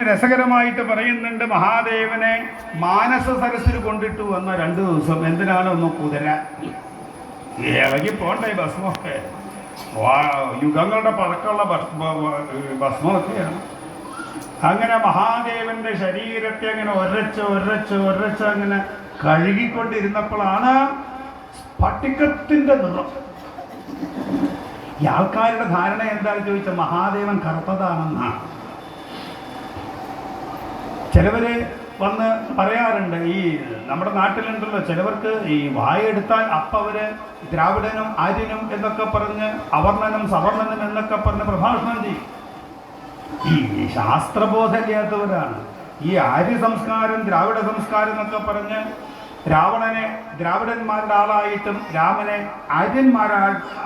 രസകരമായിട്ട് പറയുന്നുണ്ട്, മഹാദേവനെ മാനസ സരസിൽ കൊണ്ടിട്ടു വന്ന 2 ദിവസം. എന്തിനാണ്? ഒന്ന് കുതിര ഇളകി പോണ്ടേ ഭസ്മൊക്കെ, യുഗങ്ങളുടെ പഴക്കമുള്ള ഭസ്മൊക്കെയാണ്. അങ്ങനെ മഹാദേവന്റെ ശരീരത്തെ അങ്ങനെ ഒരച്ച് അങ്ങനെ കഴുകിക്കൊണ്ടിരുന്നപ്പോഴാണ് സ്ഫടികത്തിന്റെ നിറം. ഈ ആൾക്കാരുടെ ധാരണ എന്താണെന്ന് ചോദിച്ചാൽ മഹാദേവൻ കറുത്തതാണെന്നാണ്. ചിലവര് വന്ന് പറയാറുണ്ട്, ഈ നമ്മുടെ നാട്ടിലുണ്ടല്ലോ ചിലവർക്ക് ഈ വായെടുത്താൽ അവര് ദ്രാവിഡനും ആര്യനും എന്നൊക്കെ പറഞ്ഞ് അവർണനും സവർണനും എന്നൊക്കെ പറഞ്ഞ് പ്രഭാഷണം ചെയ്യും. ഈ ശാസ്ത്രബോധമില്ലാത്തവരാണ്. ഈ ആര്യ സംസ്കാരം ദ്രാവിഡ സംസ്കാരം എന്നൊക്കെ പറഞ്ഞ് രാവണനെ ദ്രാവിഡന്മാരുടെ ആളായിട്ടും രാമനെ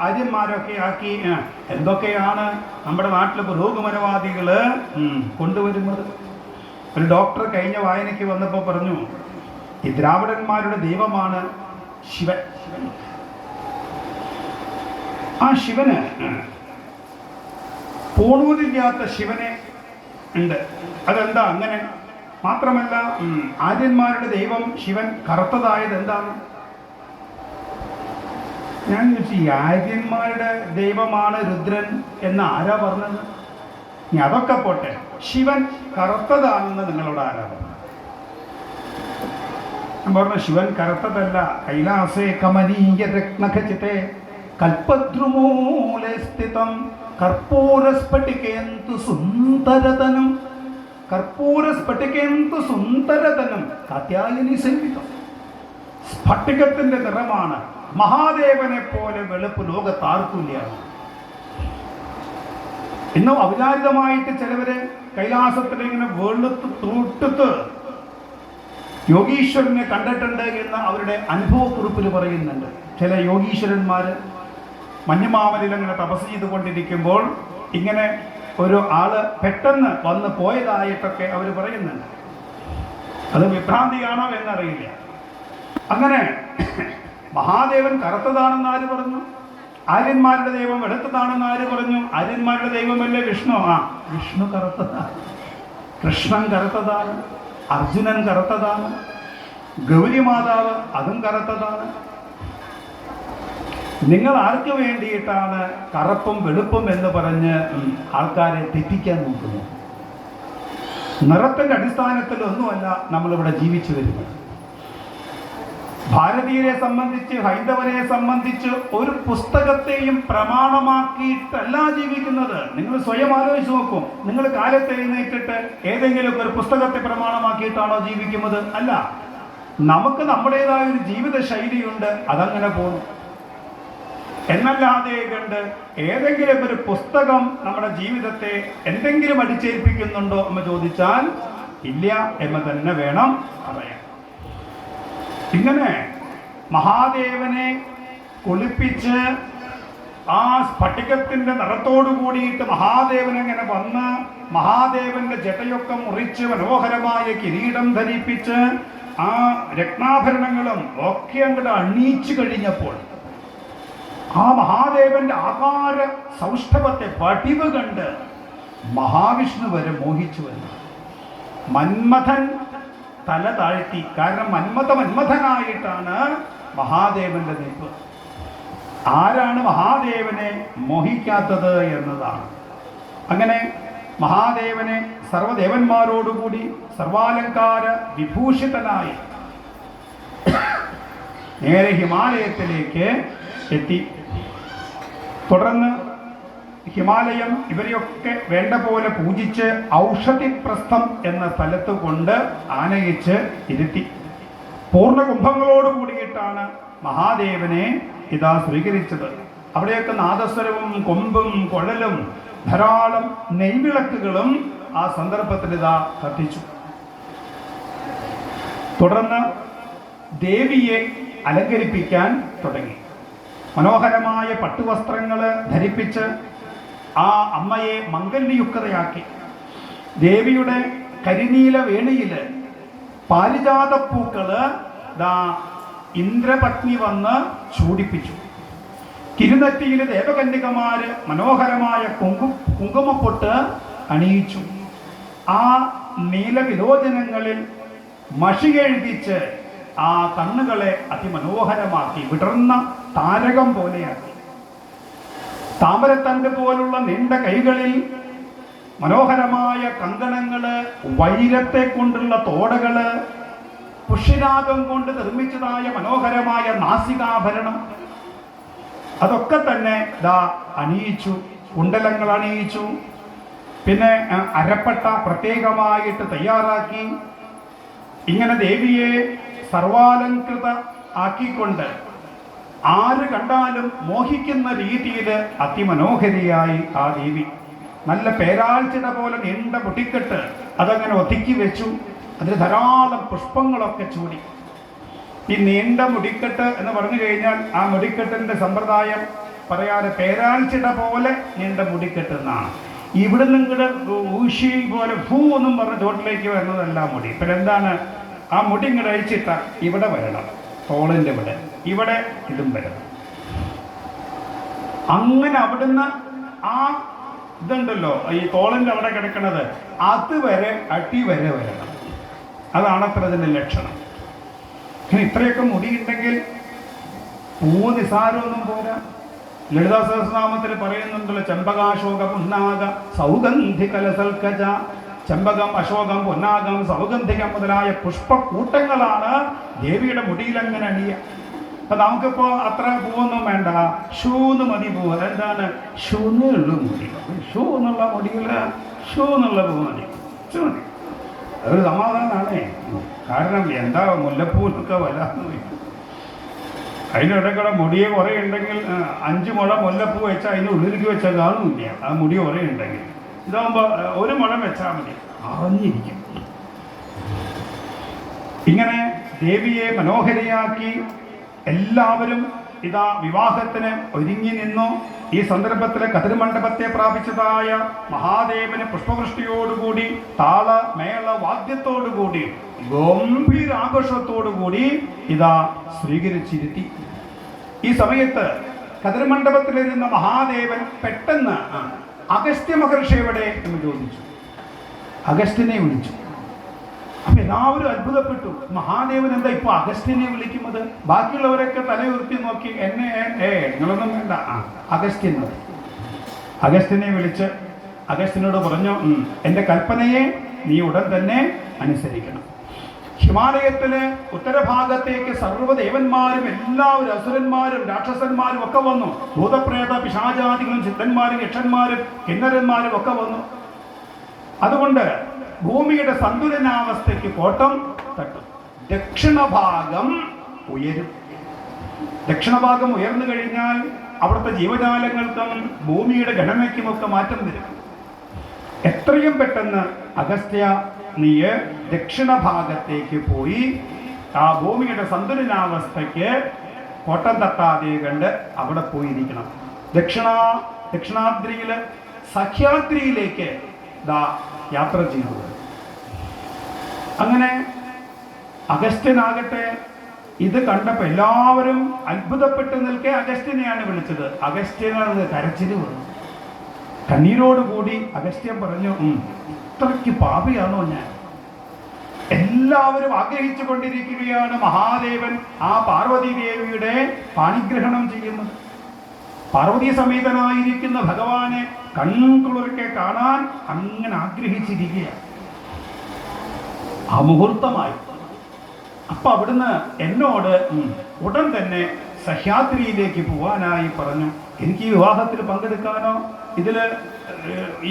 ആര്യന്മാരൊക്കെ ആക്കി എന്തൊക്കെയാണ് നമ്മുടെ നാട്ടിലെ പുരോഗമനവാദികള് കൊണ്ടുവരുന്നത്. ഒരു ഡോക്ടർ കഴിഞ്ഞ വായനയ്ക്ക് വന്നപ്പോൾ പറഞ്ഞു, ഈ ദ്രാവിഡന്മാരുടെ ദൈവമാണ് ശിവൻ. ആ ശിവന് പൂണൂലില്ലാത്ത ശിവനെ ഉണ്ട്. അതെന്താ അങ്ങനെ? മാത്രമല്ല ആര്യന്മാരുടെ ദൈവം ശിവൻ കറുത്തതായത് എന്താണ്? ഞാൻ ചോദിച്ചു, ഈ ആര്യന്മാരുടെ ദൈവമാണ് രുദ്രൻ എന്ന് ആരാ പറഞ്ഞത്? ഇനി അതൊക്കെ പോട്ടെ, ശിവൻ കറുത്തതാണെന്ന് നിങ്ങളോട് ആരാ പറഞ്ഞത്? ഞാൻ പറഞ്ഞു, ശിവൻ കറുത്തതല്ല. കൈലാസേ കമനീയ രത്നഖചിതേ കൽപദ്രുമൂലേ സ്ഥിതം കർപ്പൂരസ്ഫടികേന്തു സുന്ദരതനം കാത്യായനി സേവിതം. സ്ഫടികത്തിന്റെ നിറമാണ്. മഹാദേവനെ പോലെ വെളുപ്പ് ലോകത്താർക്കില്ലാണ്. ഇന്നും അവിചാരിതമായിട്ട് ചിലവര് കൈലാസത്തിൽ ഇങ്ങനെ വെളുത്ത് തൂട്ടത്ത് യോഗീശ്വരനെ കണ്ടിട്ടുണ്ട് എന്ന് അവരുടെ അനുഭവക്കുറിപ്പിൽ പറയുന്നുണ്ട്. ചില യോഗീശ്വരന്മാര് മഞ്ഞുമാവലിൽ അങ്ങനെ തപസ് ചെയ്തുകൊണ്ടിരിക്കുമ്പോൾ ഇങ്ങനെ ഒരു ആള് പെട്ടെന്ന് വന്ന് പോയതായിട്ടൊക്കെ അവർ പറയുന്നുണ്ട്. അത് വിഭ്രാന്തിയാണോ എന്നറിയില്ല. അങ്ങനെ മഹാദേവൻ കറുത്തതാണെന്ന് ആര് പറഞ്ഞു? ആര്യന്മാരുടെ ദൈവം വെളുത്തതാണെന്ന് ആര് പറഞ്ഞു? ആര്യന്മാരുടെ ദൈവമല്ലേ വിഷ്ണു. വിഷ്ണു കറുത്തതാണ്, കൃഷ്ണൻ കറുത്തതാണ്, അർജുനൻ കറുത്തതാണ്, ഗൗരി മാതാവ് അതും കറുത്തതാണ്. നിങ്ങൾ ആർക്ക് വേണ്ടിയിട്ടാണ് കറുപ്പും വെളുപ്പും എന്ന് പറഞ്ഞ് ആൾക്കാരെ തെറ്റിക്കാൻ നോക്കുന്നത്? നിറത്തിന്റെ അടിസ്ഥാനത്തിൽ ഒന്നുമല്ല നമ്മളിവിടെ ജീവിച്ചു വരുന്നത്. ഭാരതീയരെ സംബന്ധിച്ച്, ഹൈന്ദവരെ സംബന്ധിച്ച് ഒരു പുസ്തകത്തെയും പ്രമാണമാക്കിയിട്ടല്ല ജീവിക്കുന്നത്. നിങ്ങൾ സ്വയം ആലോചിച്ച് നോക്കും. നിങ്ങൾ കാലത്ത് എഴുന്നേറ്റിട്ട് ഏതെങ്കിലും ഒരു പുസ്തകത്തെ പ്രമാണമാക്കിയിട്ടാണോ ജീവിക്കുന്നത്? അല്ല. നമുക്ക് നമ്മുടേതായ ഒരു ജീവിത ശൈലിയുണ്ട്, അതങ്ങനെ പോകുന്നു എന്നല്ലാതെ കണ്ട് ഏതെങ്കിലും ഒരു പുസ്തകം നമ്മുടെ ജീവിതത്തെ എന്തെങ്കിലും അടിച്ചേൽപ്പിക്കുന്നുണ്ടോ എന്ന് ചോദിച്ചാൽ ഇല്ല എന്ന് തന്നെ വേണം പറയാൻ. ഇങ്ങനെ മഹാദേവനെ കുളിപ്പിച്ച് ആ സ്ഫടികത്തിന്റെ നിറത്തോടു കൂടിയിട്ട് മഹാദേവനെങ്ങനെ വന്ന് മഹാദേവന്റെ ജടയൊക്കെ മുറിച്ച് മനോഹരമായ കിരീടം ധരിപ്പിച്ച് ആ രത്നാഭരണങ്ങളും ഒക്കെ അങ്ങോട്ട് അണിയിച്ചു കഴിഞ്ഞപ്പോൾ ആ മഹാദേവന്റെ ആകാര സൗഷ്ഠവത്തെ വടിവ് കണ്ട് മഹാവിഷ്ണു വരെ മോഹിച്ചു വന്നു. മന്മഥൻ തല താഴ്ത്തി. കാരണം മന്മഥനായിട്ടാണ് മഹാദേവന്റെ നിൽപ്പ്. ആരാണ് മഹാദേവനെ മോഹിക്കാത്തത് എന്നതാണ്. അങ്ങനെ മഹാദേവനെ സർവദേവന്മാരോടുകൂടി സർവാലങ്കാര വിഭൂഷിതനായി നേരെ ഹിമാലയത്തിലേക്ക് എത്തി. തുടർന്ന് ഹിമാലയം ഇവരെയൊക്കെ വേണ്ട പോലെ പൂജിച്ച് ഔഷധിപ്രസ്ഥം എന്ന സ്ഥലത്ത് കൊണ്ട് ആനയിച്ച് ഇരുത്തി. പൂർണ്ണ കുംഭങ്ങളോട് കൂടിയിട്ടാണ് മഹാദേവനെ ഇതാ സ്വീകരിച്ചത്. അവിടെയൊക്കെ നാദസ്വരവും കൊമ്പും കൊഴലും ധാരാളം നെയ്വിളക്കുകളും ആ സന്ദർഭത്തിൽ ഇതാ കത്തിച്ചു. തുടർന്ന് ദേവിയെ അലങ്കരിപ്പിക്കാൻ തുടങ്ങി. മനോഹരമായ പട്ടുവസ്ത്രങ്ങൾ ധരിപ്പിച്ച് ആ അമ്മയെ മംഗല്യയുക്തയാക്കി. ദേവിയുടെ കരിനീല വേണിയില് പാരിജാതപ്പൂക്കള് ഇന്ദ്രപത്നി വന്ന് ചൂടിപ്പിച്ചു. തിരുനെറ്റിയിലെ ദേവകന്യകമാര് മനോഹരമായ കുങ്കുമപ്പൊട്ട് അണിയിച്ചു. ആ നീലവിലോചനങ്ങളിൽ മഷി എഴുതിച്ച് ആ കണ്ണുകളെ അതിമനോഹരമാക്കി, വിടർന്ന താരകം പോലെയാക്കി. താമരത്തണ്ട് പോലുള്ള നീണ്ട കൈകളിൽ മനോഹരമായ കങ്കണങ്ങള്, വൈരത്തെ കൊണ്ടുള്ള തോടകള്, പുഷ്യരാഗം കൊണ്ട് നിർമ്മിച്ചതായ മനോഹരമായ നാസികാഭരണം, അതൊക്കെ തന്നെ അണിയിച്ചു. കുണ്ടലങ്ങൾ അണിയിച്ചു. പിന്നെ അരപ്പട്ട പ്രത്യേകമായിട്ട് തയ്യാറാക്കി. ഇങ്ങനെ ദേവിയെ സർവാലങ്കൃത ആക്കിക്കൊണ്ട് ആര് കണ്ടാലും മോഹിക്കുന്ന രീതിയിൽ അതിമനോഹരിയായി ആ ദേവി. നല്ല പേരാൽച്ചിട പോലെ നീണ്ട മുടിക്കെട്ട് അതങ്ങനെ ഒതുക്കി വെച്ചു. അതിൽ ധാരാളം പുഷ്പങ്ങളൊക്കെ ചൂടി. ഈ നീണ്ട മുടിക്കെട്ട് എന്ന് പറഞ്ഞു കഴിഞ്ഞാൽ ആ മുടിക്കെട്ടിന്റെ സമ്പ്രദായം പറയാതെ പേരാൽച്ചിട പോലെ നീണ്ട മുടിക്കെട്ട് എന്നാണ്. ഇവിടുന്ന് ഇങ്ങോട്ട് ഊശി പോലെ ഭൂ എന്നും പറഞ്ഞ ചോട്ടിലേക്ക് വരുന്നതല്ല മുടി. പിന്നെ എന്താണ്, ആ മുടി ഇങ്ങോട്ട് അഴിച്ചിട്ട ഇവിടെ വരണം, തോളിൻ്റെ ഇവിടെ ഇതും വരണം. അങ്ങനെ അവിടുന്ന് ആ ഇതുണ്ടല്ലോ ഈ തോളിൻ്റെ അവിടെ കിടക്കുന്നത് അതുവരെ അടി വരെ വരണം. അതാണത്ര ഇതിൻ്റെ ലക്ഷണം. ഇത്രയൊക്കെ മുടിയുണ്ടെങ്കിൽ പൂ നിസാരമൊന്നും പോരാ. ലളിതാ സഹസ്രനാമത്തിൽ പറയുന്നുണ്ടല്ലോ, ചെമ്പകാശോക പുന്നാക സൗഗന്ധികലസൽക്കജ. ചെമ്പകം, അശോകം, പൊന്നാകം, സൗഗന്ധികം മുതലായ പുഷ്പക്കൂട്ടങ്ങളാണ് ദേവിയുടെ മുടിയിലങ്ങനെ അണിയ. അപ്പൊ നമുക്കിപ്പോ അത്ര പൂവൊന്നും വേണ്ട, ഷൂന്ന് മതി പൂവ്. എന്താണ് ഷൂന്നുള്ള മുടി? ഷൂ എന്നുള്ള മുടിയിൽ ഷൂ എന്നുള്ള പൂ മതി, ഷൂ മതി. അതൊരു സമാധാനമാണേ. കാരണം എന്താ മുല്ലപ്പൂന്നൊക്കെ വരാന്ന്. അതിനിടയ്ക്കൂടെ മുടിയെ കുറേ ഉണ്ടെങ്കിൽ 5 മുഴ മുല്ലപ്പൂ വെച്ചാൽ അതിന് ഉള്ളിലേക്ക് വെച്ചാൽ കാണുന്നില്ല. ആ മുടി കുറേ ഉണ്ടെങ്കിൽ ഇതാകുമ്പോൾ 1 മുഴം വെച്ചാൽ മതി, അറിഞ്ഞിരിക്കും. ഇങ്ങനെ ദേവിയെ മനോഹരിയാക്കി എല്ലാവരും ഇതാ വിവാഹത്തിന് ഒരുങ്ങി നിന്നു. ഈ സന്ദർഭത്തിലെ കതിർമണ്ഡപത്തെ പ്രാപിച്ചതായ മഹാദേവന് പുഷ്പവൃഷ്ടിയോടുകൂടി, താള മേള വാദ്യത്തോടുകൂടി, ഗംഭീരാഘോഷത്തോടുകൂടി ഇതാ സ്വീകരിച്ചിരുത്തി. ഈ സമയത്ത് കതിർമണ്ഡപത്തിലിരുന്ന മഹാദേവൻ പെട്ടെന്ന് അഗസ്ത്യ മഹർഷി എവിടെ എന്ന് ചോദിച്ചു. അഗസ്ത്യനെ വിളിച്ചു. അപ്പൊ എല്ലാവരും അത്ഭുതപ്പെട്ടു. മഹാദേവൻ എന്താ ഇപ്പൊ അഗസ്ത്യനെ വിളിക്കുന്നത്? ബാക്കിയുള്ളവരൊക്കെ തലയുയർത്തി നോക്കി, എന്നെ നിങ്ങളൊന്നും വേണ്ട, അഗസ്ത്യൻ. അഗസ്ത്യനെ വിളിച്ച് അഗസ്ത്യനോട് പറഞ്ഞു, എൻ്റെ കൽപ്പനയെ നീ ഉടൻ തന്നെ അനുസരിക്കണം. ഹിമാലയത്തിലെ ഉത്തരഭാഗത്തേക്ക് സർവ്വദേവന്മാരും എല്ലാവരും അസുരന്മാരും രാക്ഷസന്മാരും ഒക്കെ വന്നു. ഭൂതപ്രേത പിശാചാദികളും സിദ്ധന്മാരും യക്ഷന്മാരും കിന്നരന്മാരും ഒക്കെ വന്നു. അതുകൊണ്ട് ഭൂമിയുടെ സന്തുലനാവസ്ഥയ്ക്ക് കോട്ടം തട്ടും. ദക്ഷിണഭാഗം ഉയരും. ദക്ഷിണഭാഗം ഉയർന്നു കഴിഞ്ഞാൽ അവിടുത്തെ ജീവജാലങ്ങൾക്കും ഭൂമിയുടെ ഘടനയ്ക്കുമൊക്കെ മാറ്റം വരും. എത്രയും പെട്ടെന്ന് അഗസ്ത്യ നീ ദക്ഷിണഭാഗത്തേക്ക് പോയി ആ ഭൂമിയുടെ സന്തുലനാവസ്ഥയ്ക്ക് കോട്ടം തട്ടാതെ കണ്ട് അവിടെ പോയിരിക്കണം. ദക്ഷിണാദ്രിയിൽ സഹ്യാദ്രിയിലേക്ക് യാത്ര ചെയ്തു. അങ്ങനെ അഗസ്ത്യനാകട്ടെ ഇത് കണ്ടപ്പോൾ എല്ലാവരും അത്ഭുതപ്പെട്ട് നിൽക്കെ അഗസ്ത്യനെയാണ് വിളിച്ചത്. അഗസ്ത്യനത് കരച്ചിൽ വന്നു. കണ്ണീരോടുകൂടി അഗസ്ത്യൻ പറഞ്ഞു, ഇത്രയ്ക്ക് പാപിയാണോ ഞാൻ? എല്ലാവരും ആഗ്രഹിച്ചു കൊണ്ടിരിക്കുകയാണ് മഹാദേവൻ ആ പാർവതി ദേവിയുടെ പാണിഗ്രഹണം ചെയ്യുന്നത്. പാർവതി സമേതനായിരിക്കുന്ന ഭഗവാനെ കൺകുളിർക്കെ കാണാൻ അങ്ങനെ ആഗ്രഹിച്ചിരിക്കുകയാണ്. ആ മുഹൂർത്തമായി. അപ്പൊ അവിടുന്ന് എന്നോട് ഉടൻ തന്നെ സഹ്യാദ്രിയിലേക്ക് പോവാനായി പറഞ്ഞു. എനിക്ക് ഈ വിവാഹത്തിൽ പങ്കെടുക്കാനോ ഇതില്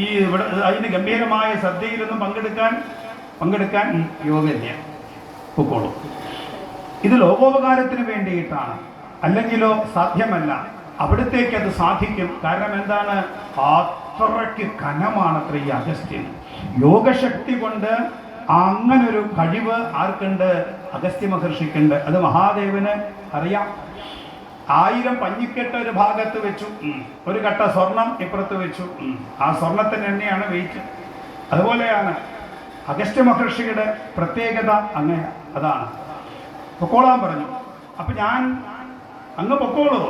ഈ ഇവിടെ അതിന് ഗംഭീരമായ സദ്യയിലൊന്നും പങ്കെടുക്കാൻ യോഗ്യത പൊക്കോളൂ. ഇത് ലോകോപകാരത്തിന് വേണ്ടിയിട്ടാണ്, അല്ലെങ്കിലോ സാധ്യമല്ല. അവിടത്തേക്ക് അത് സാധിക്കും. കാരണം എന്താണ്, അത്രയ്ക്ക് കനമാണത്ര ഈ അഗസ്ത്യൻ. യോഗശക്തി കൊണ്ട് അങ്ങനൊരു കഴിവ് ആർക്കുണ്ട്? അഗസ്ത്യ മഹർഷിക്കുണ്ട്. അത് മഹാദേവന് അറിയാം. 1000 പഞ്ഞിക്കെട്ട് ഒരു ഭാഗത്ത് വെച്ചു, ഒരു കട്ട സ്വർണം ഇപ്പുറത്ത് വെച്ചു. ആ സ്വർണത്തിന് തന്നെയാണ് വെയിറ്റ്. അതുപോലെയാണ് അഗസ്ത്യ മഹർഷിയുടെ പ്രത്യേകത. അങ്ങനെ അതാണ്. പൊക്കോളാൻ പറഞ്ഞു. അപ്പൊ ഞാൻ അങ്ങ് പൊക്കോളൂ.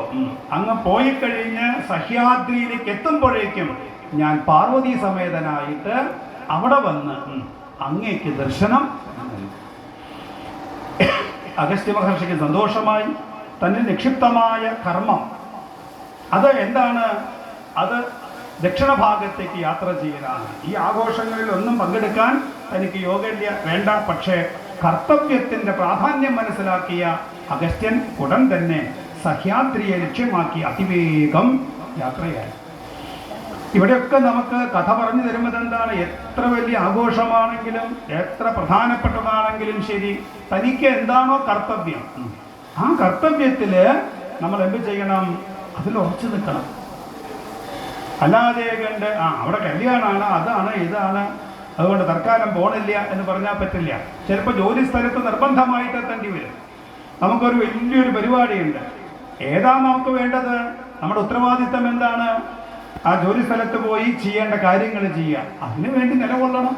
അങ്ങ് പോയി കഴിഞ്ഞ് സഹ്യാദ്രിയിലേക്ക് എത്തുമ്പോഴേക്കും ഞാൻ പാർവതി സമേതനായിട്ട് അവിടെ വന്ന് അങ്ങേക്ക് ദർശനം. അഗസ്ത്യ മഹർഷിക്ക് സന്തോഷമായി. തന്നിൽ നിക്ഷിപ്തമായ കർമ്മം അത് എന്താണ്? അത് ദക്ഷിണഭാഗത്തേക്ക് യാത്ര ചെയ്യലാണ്. ഈ ആഘോഷങ്ങളിൽ ഒന്നും പങ്കെടുക്കാൻ തനിക്ക് യോഗ്യത വേണ്ട. പക്ഷേ കർത്തവ്യത്തിൻ്റെ പ്രാധാന്യം മനസ്സിലാക്കിയ അഗസ്ത്യൻ ഉടൻ തന്നെ സഹ്യാദ്രിയെ ലക്ഷ്യമാക്കി അതിവേഗം യാത്രയായി. ഇവിടെയൊക്കെ നമുക്ക് കഥ പറഞ്ഞു തരുന്നത് എന്താണ്? എത്ര വലിയ ആഘോഷമാണെങ്കിലും എത്ര പ്രധാനപ്പെട്ടതാണെങ്കിലും ശരി, തനിക്ക് എന്താണോ കർത്തവ്യം, ആ കർത്തവ്യത്തിൽ നമ്മൾ എന്ത് ചെയ്യണം? അതിൽ ഉറച്ചു നിൽക്കണം. അല്ലാതെ കണ്ട് അവിടെ കല്യാണമാണ്, അതാണ്, ഇതാണ്, അതുകൊണ്ട് തൽക്കാലം പോണില്ല എന്ന് പറഞ്ഞാൽ പറ്റില്ല. ചിലപ്പോൾ ജോലി സ്ഥലത്ത് നിർബന്ധമായിട്ട് എത്തേണ്ടി വരും. നമുക്കൊരു വലിയൊരു പരിപാടിയുണ്ട്. ഏതാ നമുക്ക് വേണ്ടത്? നമ്മുടെ ഉത്തരവാദിത്തം എന്താണ്? ആ ജോലി സ്ഥലത്ത് പോയി ചെയ്യേണ്ട കാര്യങ്ങൾ ചെയ്യുക. അതിനു വേണ്ടി നിലകൊള്ളണം.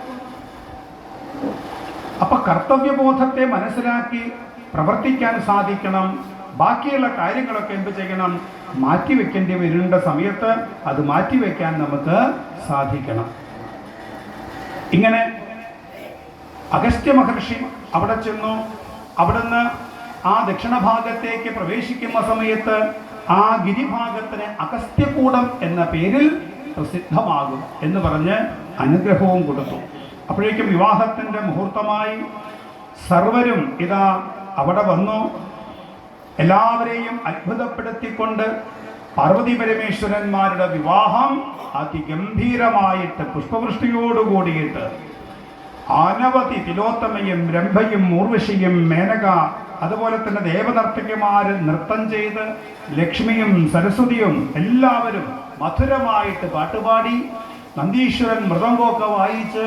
അപ്പൊ കർത്തവ്യബോധത്തെ മനസ്സിലാക്കി പ്രവർത്തിക്കാൻ സാധിക്കണം. ബാക്കിയുള്ള കാര്യങ്ങളൊക്കെ എന്ത് ചെയ്യണം? മാറ്റിവെക്കേണ്ടി വരേണ്ട സമയത്ത് അത് മാറ്റിവെക്കാൻ നമുക്ക് സാധിക്കണം. ഇങ്ങനെ അഗസ്ത്യ മഹർഷി അവിടെ ചെന്നു. അവിടുന്ന് ആ ദക്ഷിണഭാഗത്തേക്ക് പ്രവേശിക്കുന്ന സമയത്ത് ആ ഗിരിഭാഗത്തിന് അഗസ്ത്യകൂടം എന്ന പേരിൽ പ്രസിദ്ധമാകും എന്ന് പറഞ്ഞ് അനുഗ്രഹവും കൊടുത്തു. അപ്പോഴേക്കും വിവാഹത്തിൻ്റെ മുഹൂർത്തമായി. സർവരും ഇതാ അവിടെ വന്നു. എല്ലാവരെയും അത്ഭുതപ്പെടുത്തിക്കൊണ്ട് പാർവതി പരമേശ്വരന്മാരുടെ വിവാഹം അതിഗംഭീരമായിട്ട് പുഷ്പവൃഷ്ടിയോടുകൂടിയിട്ട് അനവധി തിലോത്തമയും രംഭയും ഊർവശിയും മേനക, അതുപോലെ തന്നെ ദേവനർത്തകിമാർ നൃത്തം ചെയ്ത്, ലക്ഷ്മിയും സരസ്വതിയും എല്ലാവരും മധുരമായിട്ട് പാട്ടുപാടി, നന്ദീശ്വരൻ മൃദംഗമൊക്കെ വായിച്ച്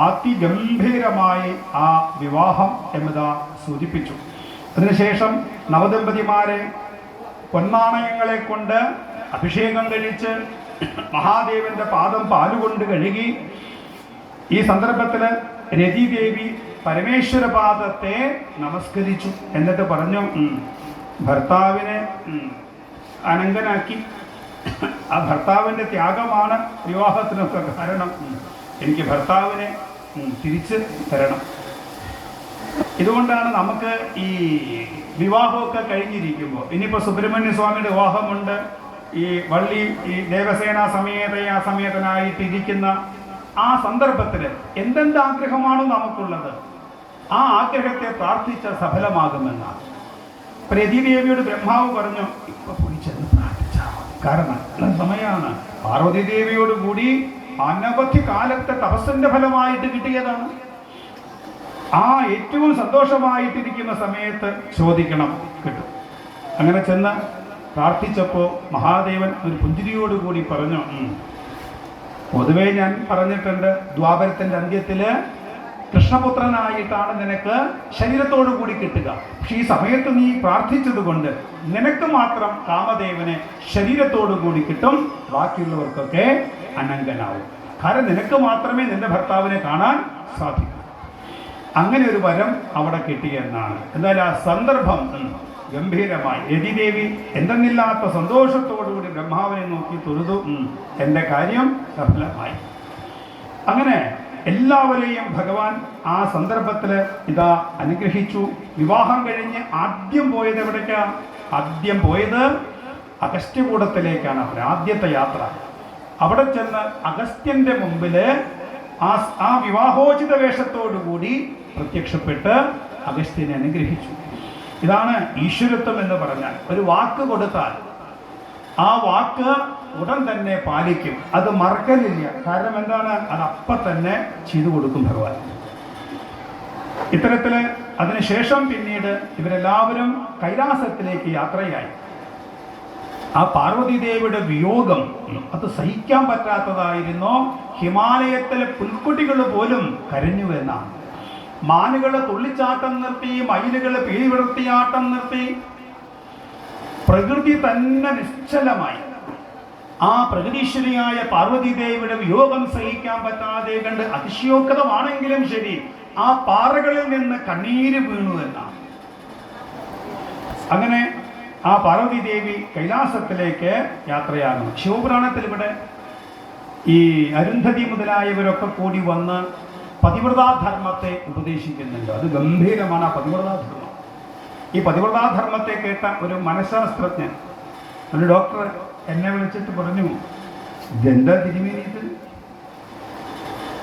അതിഗംഭീരമായി ആ വിവാഹം എന്നതാ സൂചിപ്പിച്ചു. അതിനുശേഷം നവദമ്പതിമാരെ പൊന്നാണയങ്ങളെ കൊണ്ട് അഭിഷേകം കഴിച്ച് മഹാദേവന്റെ പാദം പാലുകൊണ്ട് കഴുകി. ഈ സന്ദർഭത്തിൽ രതിദേവി പരമേശ്വര പാദത്തെ നമസ്കരിച്ചു. എന്നിട്ട് പറഞ്ഞു, ഭർത്താവിനെ അനങ്കനാക്കി. ആ ഭർത്താവിൻ്റെ ത്യാഗമാണ് വിവാഹത്തിനൊക്കെ കാരണം. എനിക്ക് ഭർത്താവിനെ തിരിച്ച് തരണം. ഇതുകൊണ്ടാണ് നമുക്ക് ഈ വിവാഹമൊക്കെ കഴിഞ്ഞിരിക്കുമ്പോൾ, ഇനിയിപ്പോൾ സുബ്രഹ്മണ്യ സ്വാമിയുടെ വിവാഹമുണ്ട്, ഈ വള്ളി ഈ ദേവസേന സമേതനായിട്ടിരിക്കുന്ന ആ സന്ദർഭത്തിൽ എന്തെന്ത് ആഗ്രഹമാണോ നമുക്കുള്ളത്, ആ ആഗ്രഹത്തെ പ്രാർത്ഥിച്ച സഫലമാകുമെന്നാണ്. രതിദേവിയോട് ബ്രഹ്മാവ് പറഞ്ഞു, ഇപ്പൊ പോയി ചെന്ന് പ്രാർത്ഥിച്ചാൽ മതി. കാരണം സമയമാണ്. പാർവതി ദേവിയോട് കൂടി അനവധി കാലത്തെ തപസ്സിന്റെ ഫലമായിട്ട് കിട്ടിയതാണ്. ആ ഏറ്റവും സന്തോഷമായിട്ടിരിക്കുന്ന സമയത്ത് ചോദിക്കണം, കിട്ടും. അങ്ങനെ ചെന്ന് പ്രാർത്ഥിച്ചപ്പോൾ മഹാദേവൻ ഒരു പുഞ്ചിരിയോടുകൂടി പറഞ്ഞു, പൊതുവേ ഞാൻ പറഞ്ഞിട്ടുണ്ട്, ദ്വാപരത്തിൻ്റെ അന്ത്യത്തിൽ കൃഷ്ണപുത്രനായിട്ടാണ് നിനക്ക് ശരീരത്തോടു കൂടി കിട്ടുക. പക്ഷെ ഈ സമയത്ത് നീ പ്രാർത്ഥിച്ചത് കൊണ്ട് നിനക്ക് മാത്രം കാമദേവനെ ശരീരത്തോടു കൂടി കിട്ടും, ബാക്കിയുള്ളവർക്കൊക്കെ അനങ്കനാവും. കാരണം നിനക്ക് മാത്രമേ നിന്റെ ഭർത്താവിനെ കാണാൻ സാധിക്കൂ. അങ്ങനെ ഒരു വരം അവിടെ കിട്ടിയെന്നാണ്. എന്തായാലും ആ സന്ദർഭം ഗംഭീരമായി. രതിദേവി എന്തെന്നില്ലാത്ത സന്തോഷത്തോടുകൂടി ബ്രഹ്മാവിനെ നോക്കി തൊഴുതു. എൻ്റെ കാര്യം സഫലമായി. അങ്ങനെ എല്ലാവരെയും ഭഗവാൻ ആ സന്ദർഭത്തിൽ ഇതാ അനുഗ്രഹിച്ചു. വിവാഹം കഴിഞ്ഞ് ആദ്യം പോയത് എവിടേക്കാ? ആദ്യം പോയത് അഗസ്ത്യകൂടത്തിലേക്കാണ്. അവർ ആദ്യത്തെ യാത്ര. അവിടെ ചെന്ന് അഗസ്ത്യന്റെ മുമ്പിൽ ആ വിവാഹോചിത വേഷത്തോടുകൂടി പ്രത്യക്ഷപ്പെട്ട് അഗസ്ത്യനെ അനുഗ്രഹിച്ചു. ഇതാണ് ഈശ്വരത്വം എന്ന് പറഞ്ഞാൽ. ഒരു വാക്ക് കൊടുത്താൽ ആ വാക്ക് ഉടൻ തന്നെ പാലിക്കും. അത് മറക്കലില്ല. കാരണം എന്താണ്? അത് അപ്പം തന്നെ ചെയ്തു കൊടുക്കും ഭഗവാൻ. ഇത്തരത്തിൽ അതിനുശേഷം പിന്നീട് ഇവരെല്ലാവരും കൈലാസത്തിലേക്ക് യാത്രയായി. ആ പാർവതീദേവിയുടെ വിയോഗം അത് സഹിക്കാൻ പറ്റാത്തതായിരുന്നു. ഹിമാലയത്തിലെ പുൽക്കുട്ടികൾ പോലും കരഞ്ഞു എന്നാണ്. മാനുകൾ തുള്ളിച്ചാട്ടം നിർത്തി, മയിലുകൾ പീലി വിടർത്തിയാട്ടം നിർത്തി. പ്രകൃതി തന്നെ നിശ്ചലമായി. ആ പ്രകൃതീശ്വരിയായ പാർവതീദേവിയുടെ വിയോഗം സഹിക്കാൻ പറ്റാതെ കണ്ട് അതിശയോക്തമാണെങ്കിലും ശരി, ആ പാറകളിൽ നിന്ന് കണ്ണീര് വീണു എന്നാണ്. അങ്ങനെ ആ പാർവതീദേവി കൈലാസത്തിലേക്ക് യാത്രയാകുന്നു. ശിവപുരാണത്തിൽ ഇവിടെ ഈ അരുന്ധതി മുതലായവരൊക്കെ കൂടി വന്ന് പതിവ്രതാധർമ്മത്തെ ഉപദേശിക്കുന്നുണ്ട്. അത് ഗംഭീരമാണ് ആ പതിവ്രതാധർമ്മം. ഈ പതിവ്രതാധർമ്മത്തെ കേട്ട ഒരു മനഃശാസ്ത്രജ്ഞൻ, ഒരു ഡോക്ടർ എന്നെ വിളിച്ചിട്ട് പറഞ്ഞു, ഇതെന്താ തിരുമേനി